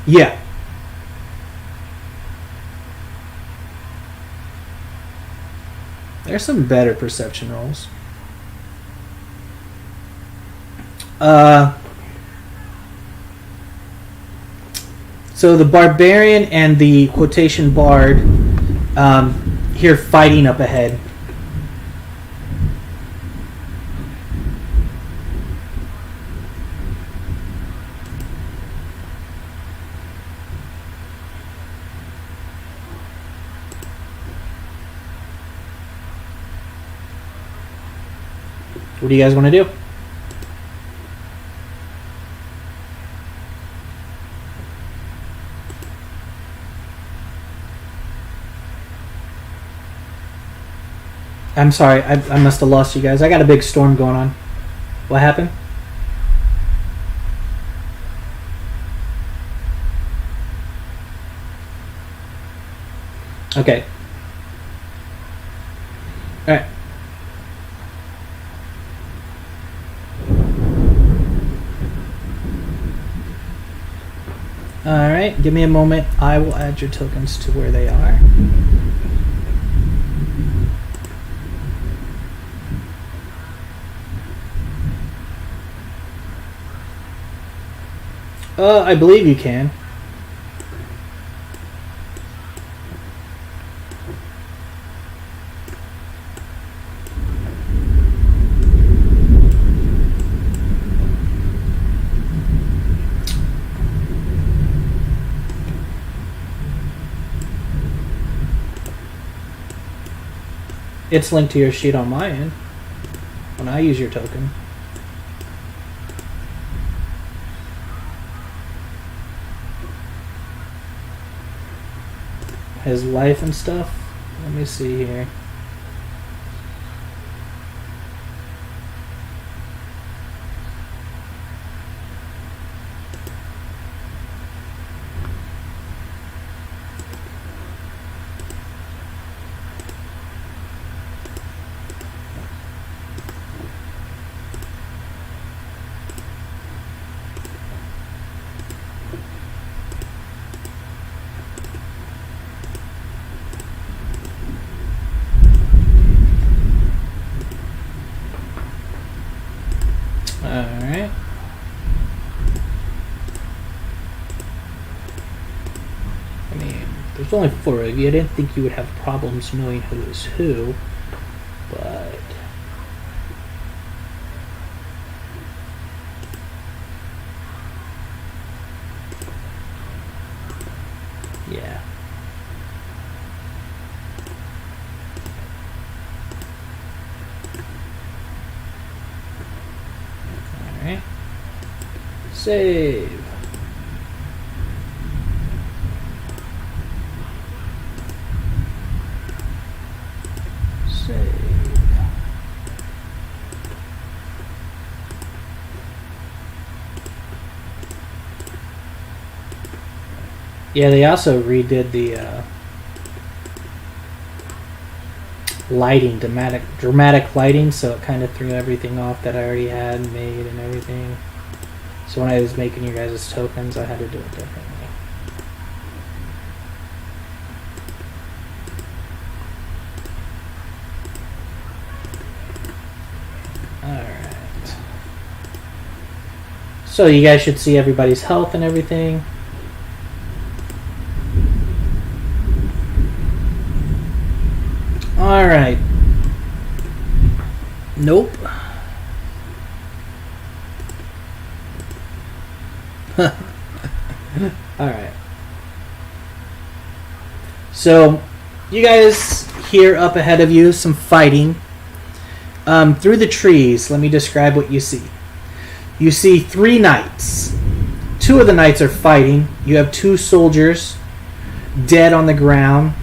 Yeah. There's some better perception rolls. So the barbarian and the quotation bard here fighting up ahead. What do you guys want to do? I'm sorry, I must have lost you guys. I got a big storm going on. What happened? Okay. Alright. Alright, give me a moment. I will add your tokens to where they are. I believe you can. It's linked to your sheet on my end when I use your token. His life and stuff. Let me see here. Alright. I mean, there's only 4 of you. I didn't think you would have problems knowing who is who, but... yeah. Alright. Save. Save. Yeah, they also redid the lighting, dramatic lighting, so it kind of threw everything off that I already had made and everything. So when I was making you guys' tokens, I had to do it differently. Alright. So you guys should see everybody's health and everything. Alright. Nope. Alright. So, you guys hear up ahead of you some fighting. Through the trees, let me describe what you see. You see 3 knights. 2 of the knights are fighting. You have 2 soldiers dead on the ground.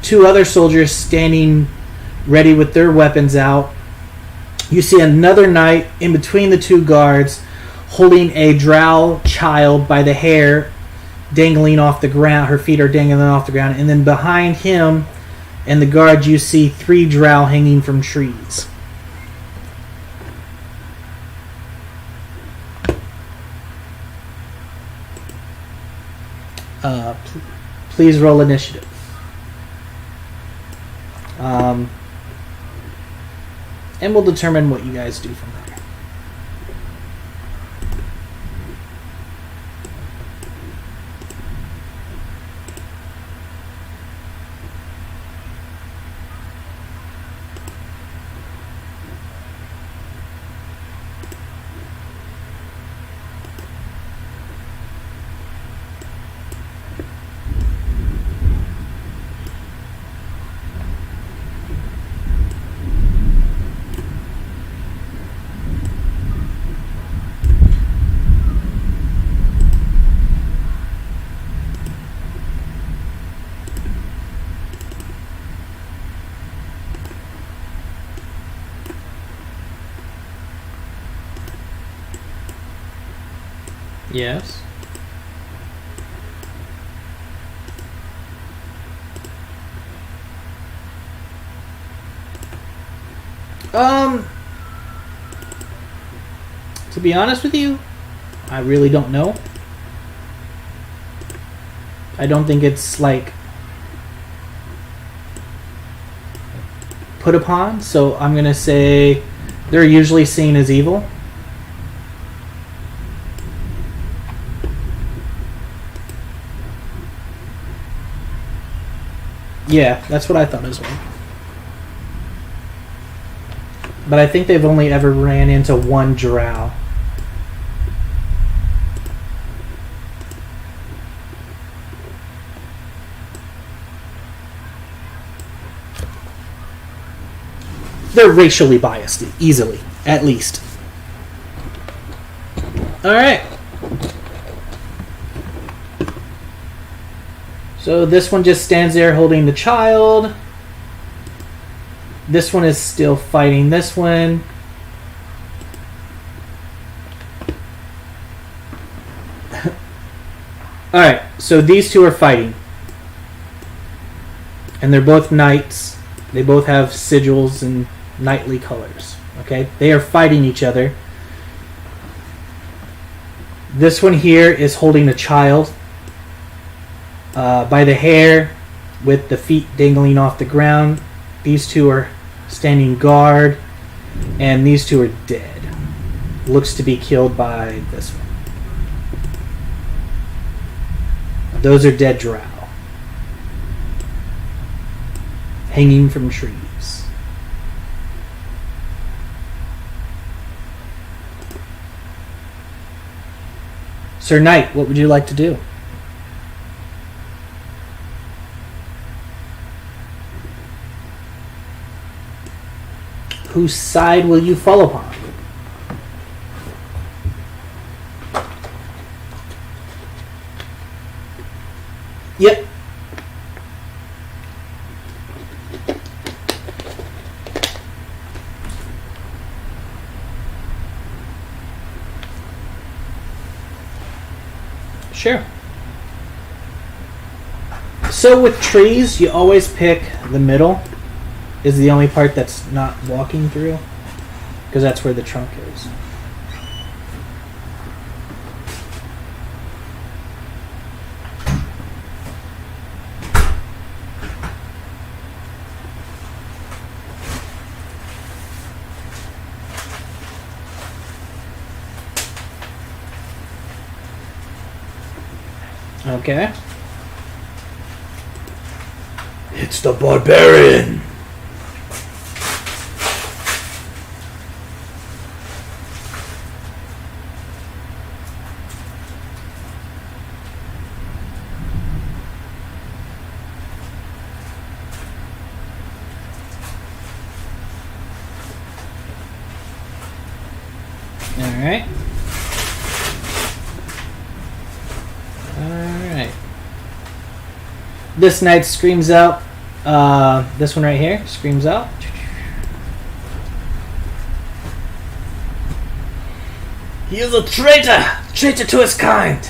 2 other soldiers standing ready with their weapons out. You see another knight in between the 2 guards holding a drow child by the hair dangling off the ground. Her feet are dangling off the ground. And then behind him and the guards you see 3 drow hanging from trees. Please roll initiative. And we'll determine what you guys do from there. Yes. To be honest with you, I really don't know. I don't think it's like put upon, so I'm gonna say they're usually seen as evil. Yeah, that's what I thought as well. But I think they've only ever ran into one drow. They're racially biased, easily, at least. Alright. So this one just stands there holding the child. This one is still fighting this one. Alright, so these two are fighting. And they're both knights. They both have sigils and knightly colors. Okay? They are fighting each other. This one here is holding a child by the hair with the feet dangling off the ground. These two are standing guard, and these two are dead. Looks to be killed by this one. Those are dead drow. Hanging from trees. Sir Knight, what would you like to do? Whose side will you fall upon? Yep. Sure. So with trees, you always pick the middle. Is the only part that's not walking through, because that's where the trunk is. Okay. It's the barbarian. Alright. Alright. This knight screams out. This one right here screams out. He is a traitor! Traitor to his kind!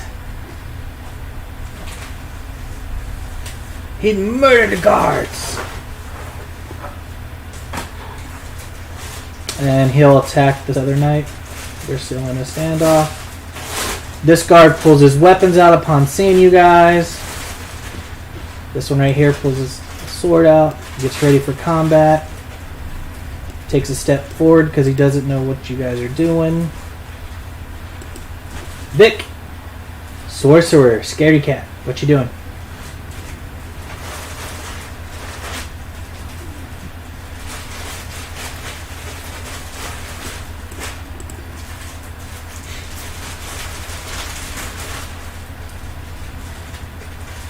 He murdered the guards! And he'll attack this other knight. They're still in a standoff. This guard pulls his weapons out upon seeing you guys. This one right here pulls his sword out, gets ready for combat. Takes a step forward because he doesn't know what you guys are doing. Vic! Sorcerer, scaredy cat, what you doing?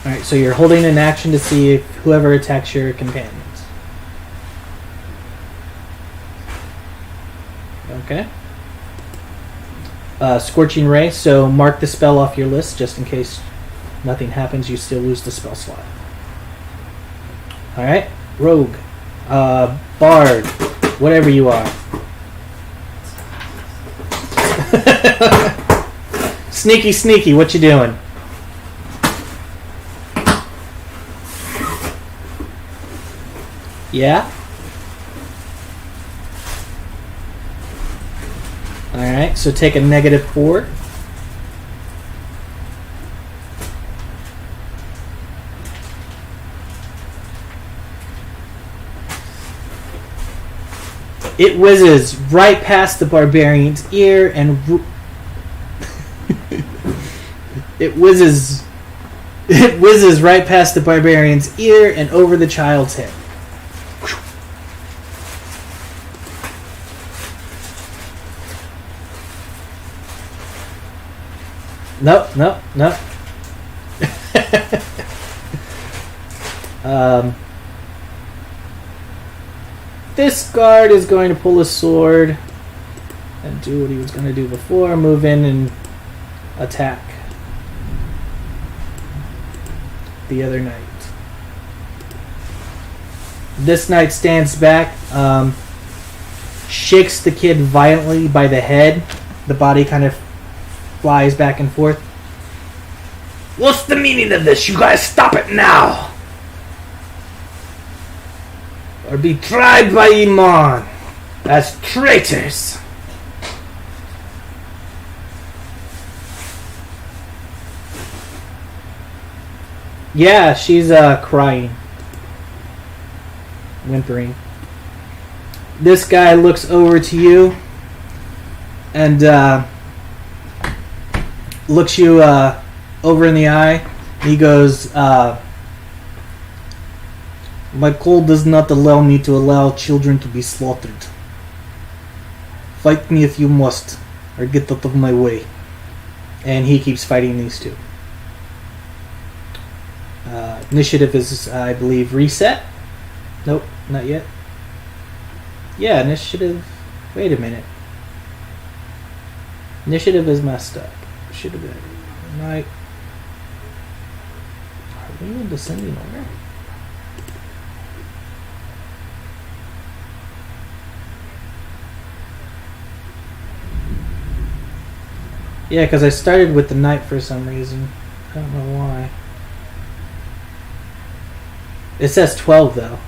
Alright, so you're holding an action to see if whoever attacks your companions. Okay. Scorching Ray, so mark the spell off your list just in case nothing happens, you still lose the spell slot. Alright, Rogue, Bard, whatever you are. Sneaky, sneaky, what you doing? Yeah? Alright, so take a -4. It whizzes right past the barbarian's ear and it whizzes right past the barbarian's ear and over the child's head. Nope. This guard is going to pull his sword and do what he was going to do before, move in and attack the other knight. This knight stands back, shakes the kid violently by the head. The body kind of flies back and forth. What's the meaning of this? You guys stop it now! Or be tried by Iman as traitors. Yeah, she's crying, whimpering. This guy looks over to you and looks you over in the eye. He goes, my code does not allow me to allow children to be slaughtered. Fight me if you must, or get out of my way. And he keeps fighting these two. Initiative is, I believe, reset. Nope, not yet. Yeah, initiative. Wait a minute. Initiative is messed up. Should have been. Right. Are we in descending order? Yeah, because I started with the knight for some reason. I don't know why. It says 12, though.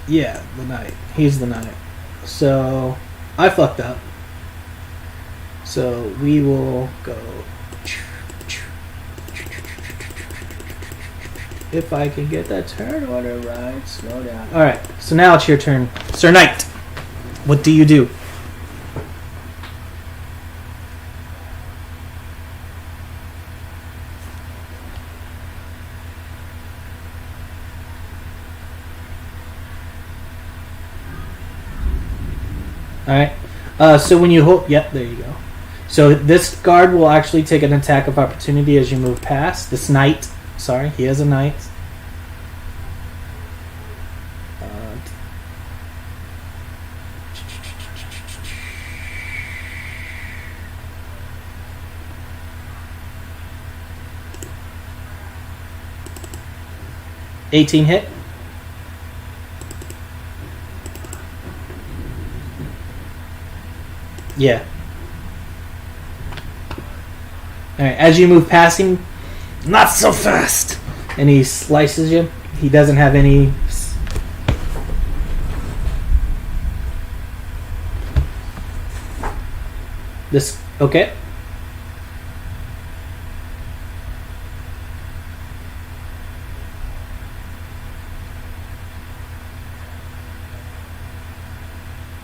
Yeah, the knight. He's the knight. So, I fucked up. So, we will go... If I can get that turn order right, slow down. Alright, so now it's your turn. Sir Knight, what do you do? Alright, so when you hold... Yep, there you go. So this guard will actually take an attack of opportunity as you move past. This knight... Sorry, he has a knight. $18 hit. Yeah. Alright, as you move past him, not so fast! And he slices you. He doesn't have any... This... Okay.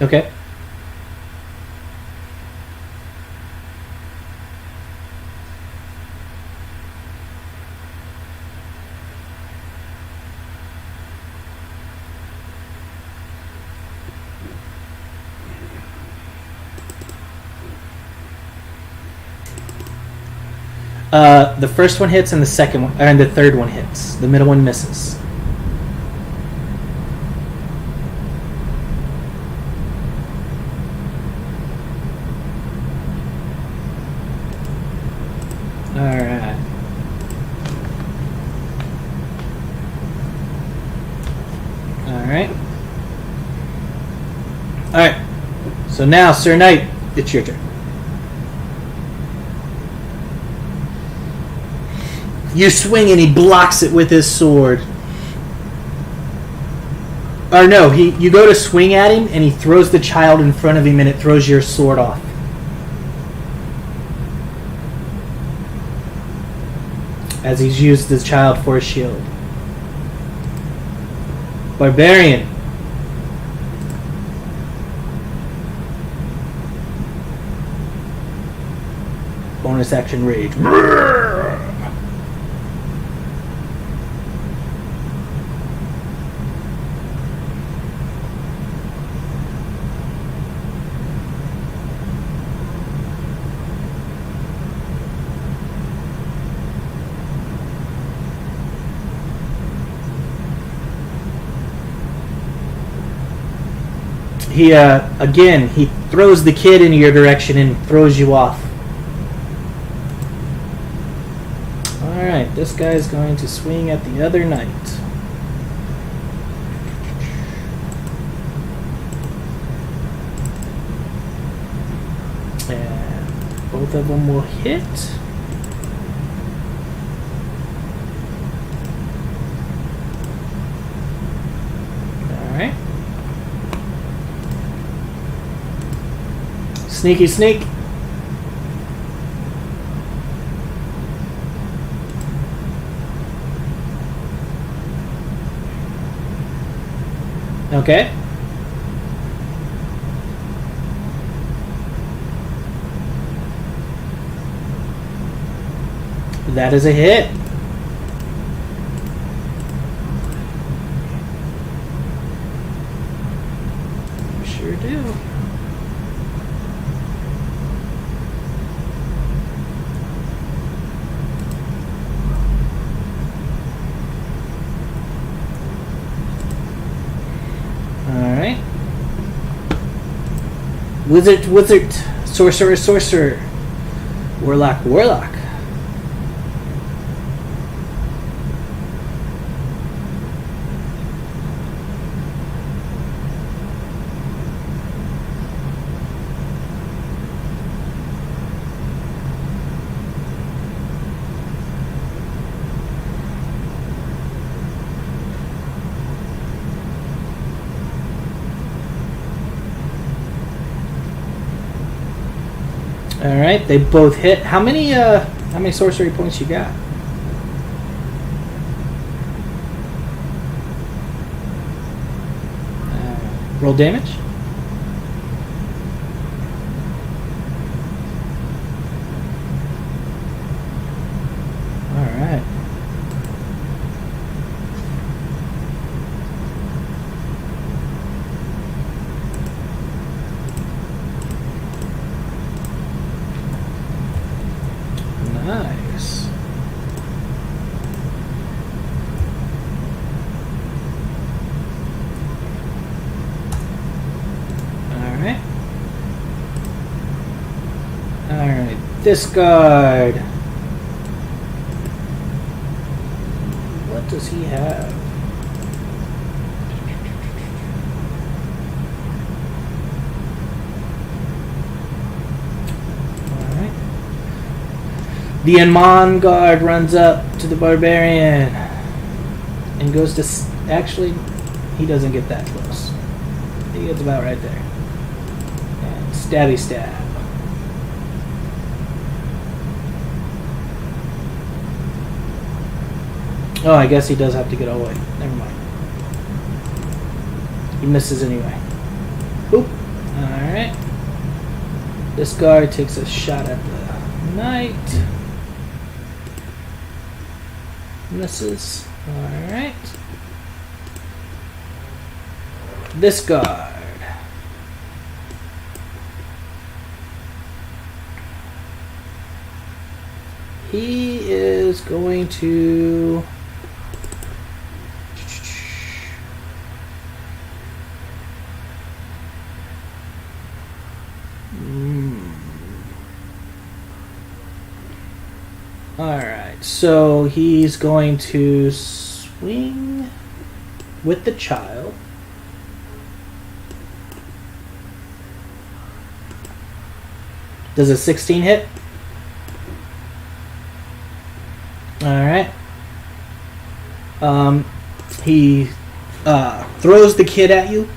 Okay. The first one hits and the second one, and the third one hits. The middle one misses. Alright. Alright. Alright. So now, Sir Knight, it's your turn. You swing and he blocks it with his sword. Or no, you go to swing at him, and he throws the child in front of him, and it throws your sword off. As he's used the child for a shield. Barbarian. Bonus action rage. He throws the kid in your direction and throws you off. Alright, this guy's going to swing at the other knight. And both of them will hit. Alright. Sneaky sneak. Okay. That is a hit. You sure do. Alright. Wizard. Sorcerer. Warlock. Alright, they both hit. How many sorcery points you got? Roll damage. Alright. Nice. Alright. Alright. Discard. What does he have? The Anman guard runs up to the barbarian and goes to... Actually, he doesn't get that close. He gets about right there. And stabby stab. Oh, I guess he does have to get away. Never mind. He misses anyway. Oop. Alright. This guard takes a shot at the knight. Misses. Alright. This guard. He is going to... Alright, so he's going to swing with the child. Does a 16 hit? Alright. He throws the kid at you.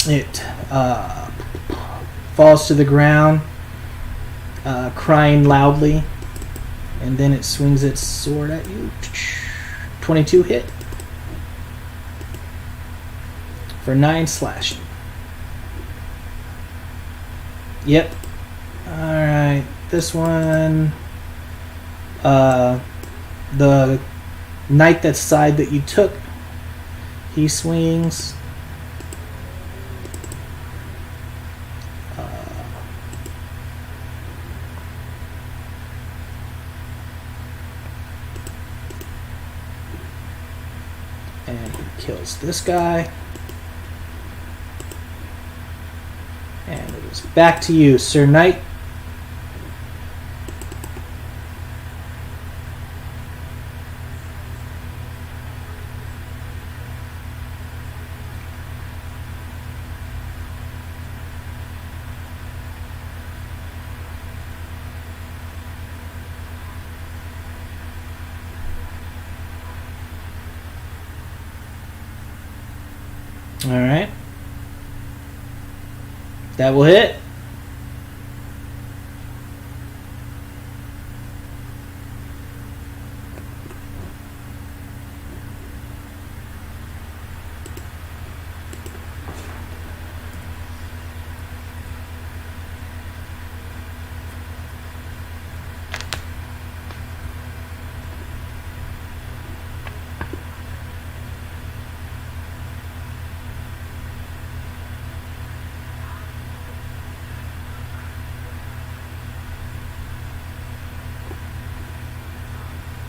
It falls to the ground, crying loudly, and then it swings its sword at you. 22 hit for 9 slashing. Yep. Alright, this one, the knight that side that you took, he swings. And he kills this guy. And it is back to you, Sir Knight. Alright. That will hit.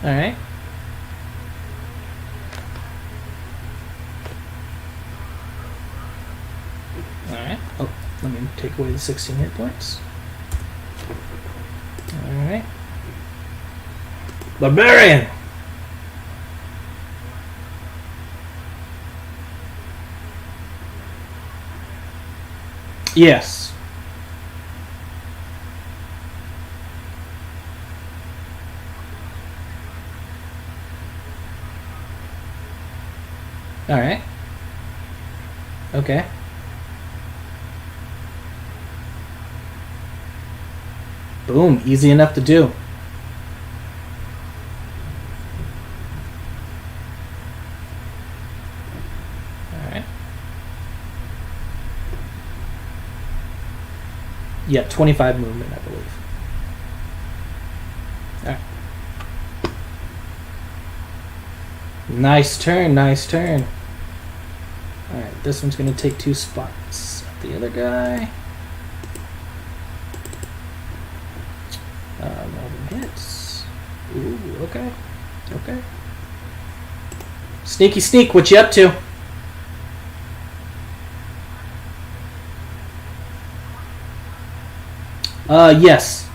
Alright. Alright. Oh, let me take away the 16 hit points. Alright. Barbarian! Yes. Alright. Okay. Boom. Easy enough to do. Alright. Yeah, 25 movement, I believe. Alright. Nice turn, nice turn. Alright, this one's going to take 2 spots. The other guy. Melvin hits. Ooh, okay. Okay. Sneaky sneak, what you up to? Yes.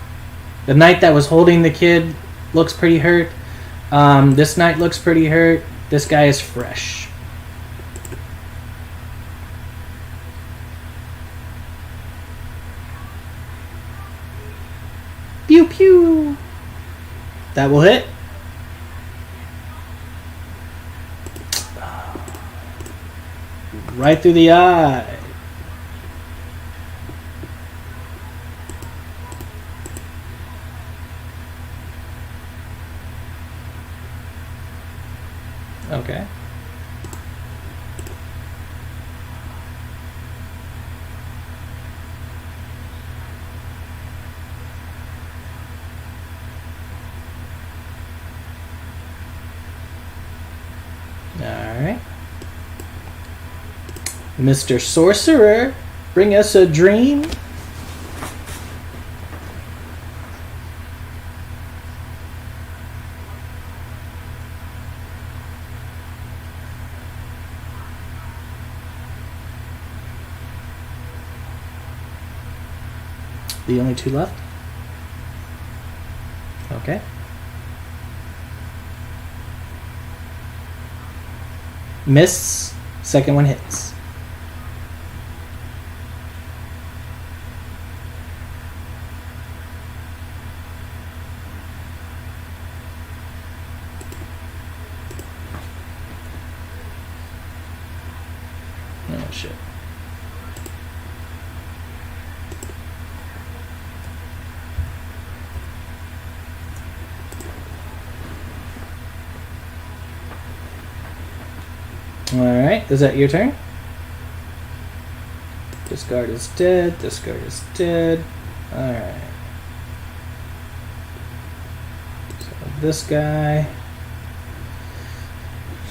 The knight that was holding the kid looks pretty hurt. This knight looks pretty hurt. This guy is fresh. Pew pew. That will hit. Right through the eye. Okay. Alright. Mr. Sorcerer, bring us a dream. The only 2 left? Okay. Miss. Second one hits. Alright, is that your turn? Discard is dead. Discard is dead. Alright. So this guy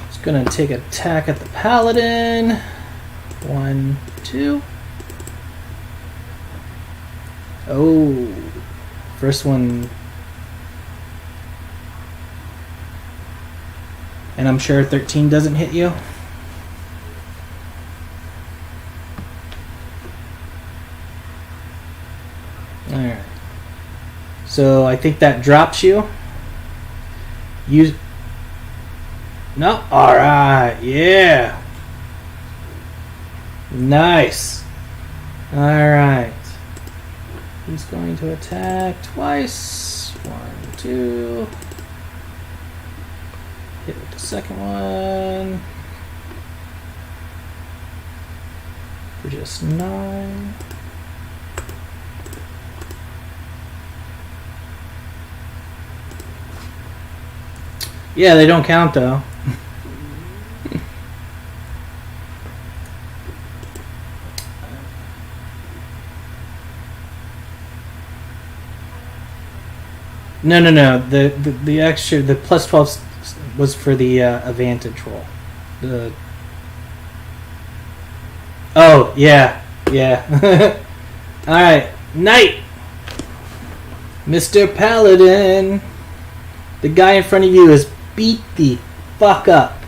is going to take an attack at the paladin. 1, 2. Oh. First one. And I'm sure 13 doesn't hit you. Alright. So I think that drops you. No? Alright, yeah. Nice. Alright. He's going to attack twice. 1, 2. Hit with the second one. For just 9. Yeah, they don't count though. No. The extra, the plus 12 was for the advantage roll. Oh yeah. All right, Knight, Mr. Paladin. The guy in front of you is beat the fuck up.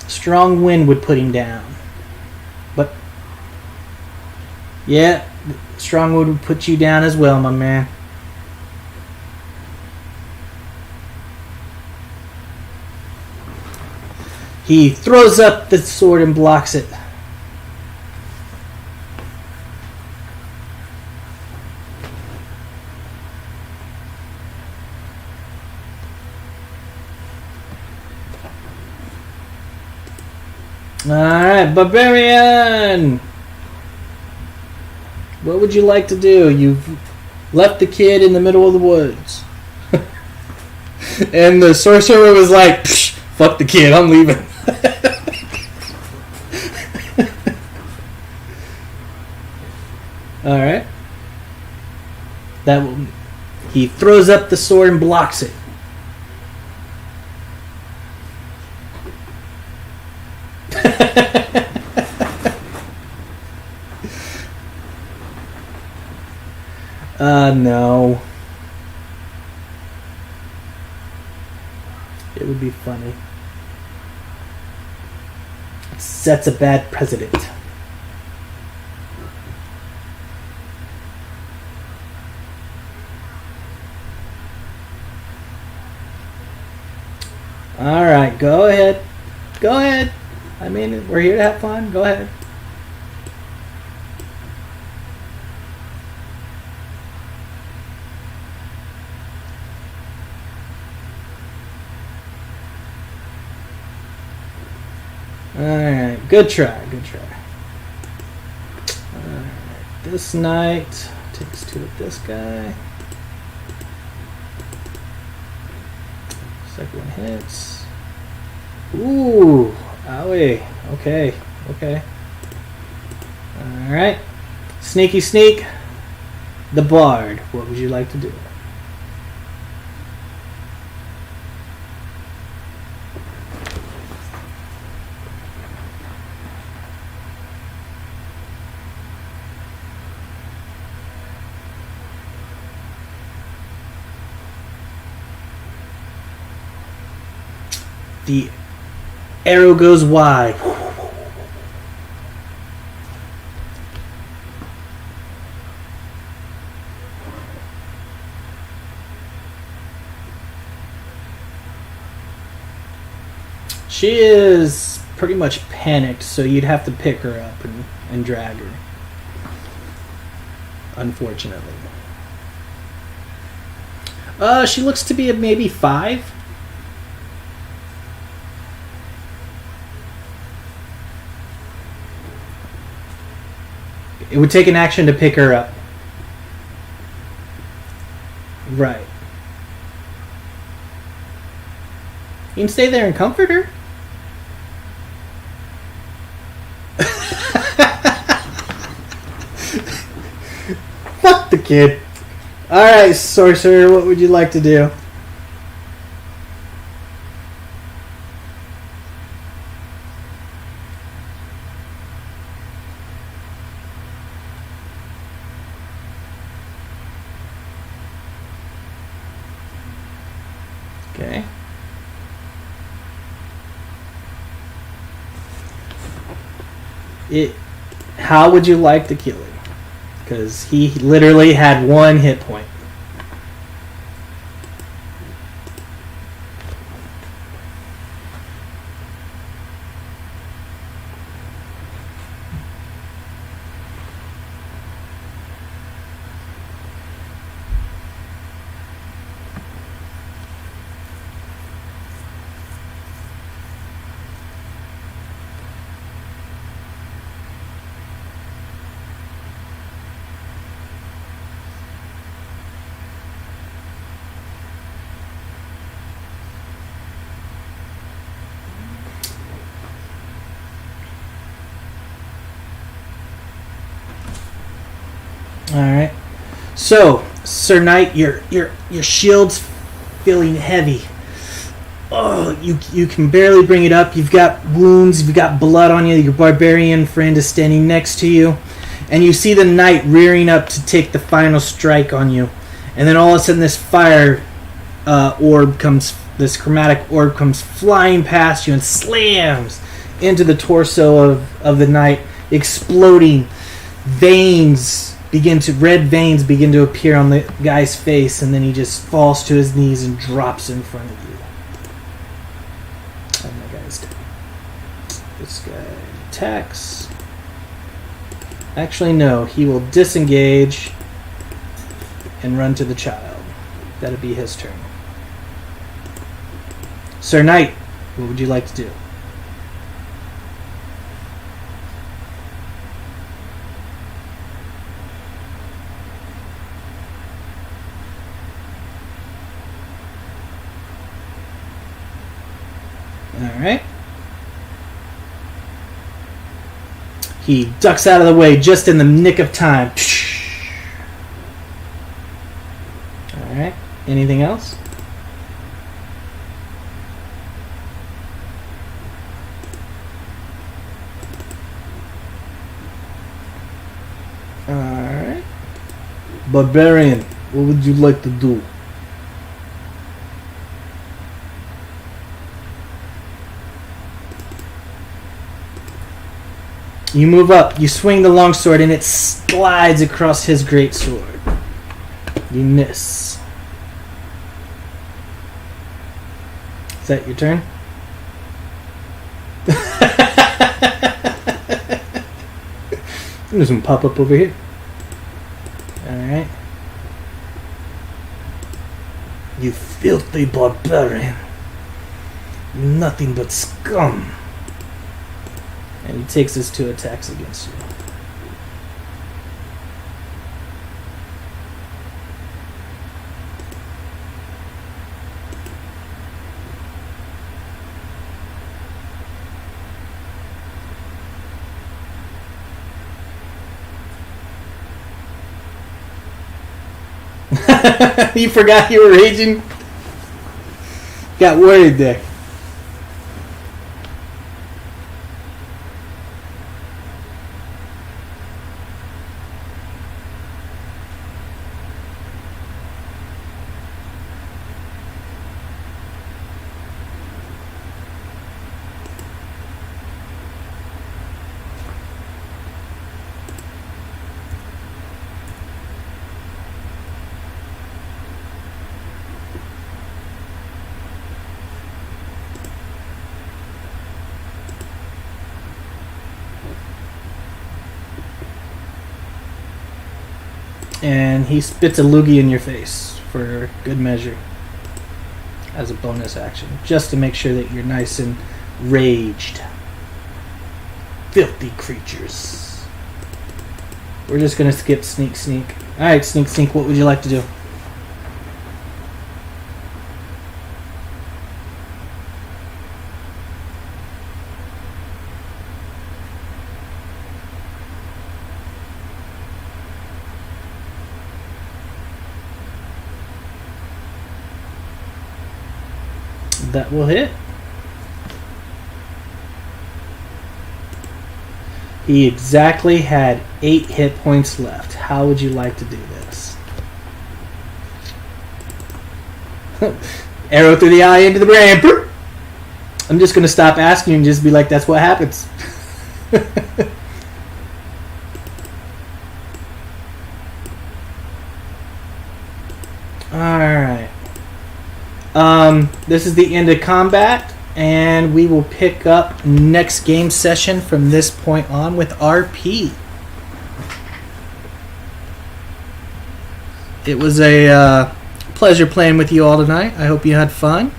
Strong wind would put him down. But yeah, strong wind would put you down as well, my man. He throws up the sword and blocks it. Alright, Barbarian! What would you like to do? You've left the kid in the middle of the woods. And the sorcerer was like, fuck the kid, I'm leaving. Alright. He throws up the sword and blocks it. No. It would be funny. It sets a bad precedent. Alright, go ahead. Go ahead. I mean, we're here to have fun. Go ahead. Alright, good try. Alright, this knight takes 2 of this guy. Second one hits. Ooh, owie. Okay. Alright. Sneaky sneak. The Bard. What would you like to do? The arrow goes wide. She is pretty much panicked, so you'd have to pick her up and drag her. Unfortunately. She looks to be maybe 5. It would take an action to pick her up. Right. You can stay there and comfort her. Fuck the kid. Alright, sorcerer, what would you like to do? Okay. How would you like to kill him? Because he literally had 1 hit point. All right. So, Sir Knight, your shield's feeling heavy. Oh, you can barely bring it up. You've got wounds. You've got blood on you. Your barbarian friend is standing next to you, and you see the knight rearing up to take the final strike on you. And then all of a sudden, this fire orb comes. This chromatic orb comes flying past you and slams into the torso of the knight, exploding. Red veins begin to appear on the guy's face, and then he just falls to his knees and drops in front of you. And the guy's dead. This guy attacks. Actually, no. He will disengage and run to the child. That'll be his turn. Sir Knight, what would you like to do? Alright. He ducks out of the way just in the nick of time. Alright. Anything else? Alright. Barbarian, what would you like to do? You move up, you swing the longsword, and it slides across his greatsword. You miss. Is that your turn? There's some pop up over here. Alright. You filthy barbarian. You're nothing but scum. And he takes his 2 attacks against you. You forgot you were raging? Got worried there. And he spits a loogie in your face for good measure as a bonus action, just to make sure that you're nice and raged. Filthy creatures. We're just going to skip Sneak Sneak. Alright, Sneak Sneak, what would you like to do? That will hit. He exactly had 8 hit points left. How would you like to do this? Arrow through the eye into the brain. I'm just going to stop asking you and just be like, that's what happens. Alright. This is the end of combat, and we will pick up next game session from this point on with RP. It was a pleasure playing with you all tonight. I hope you had fun.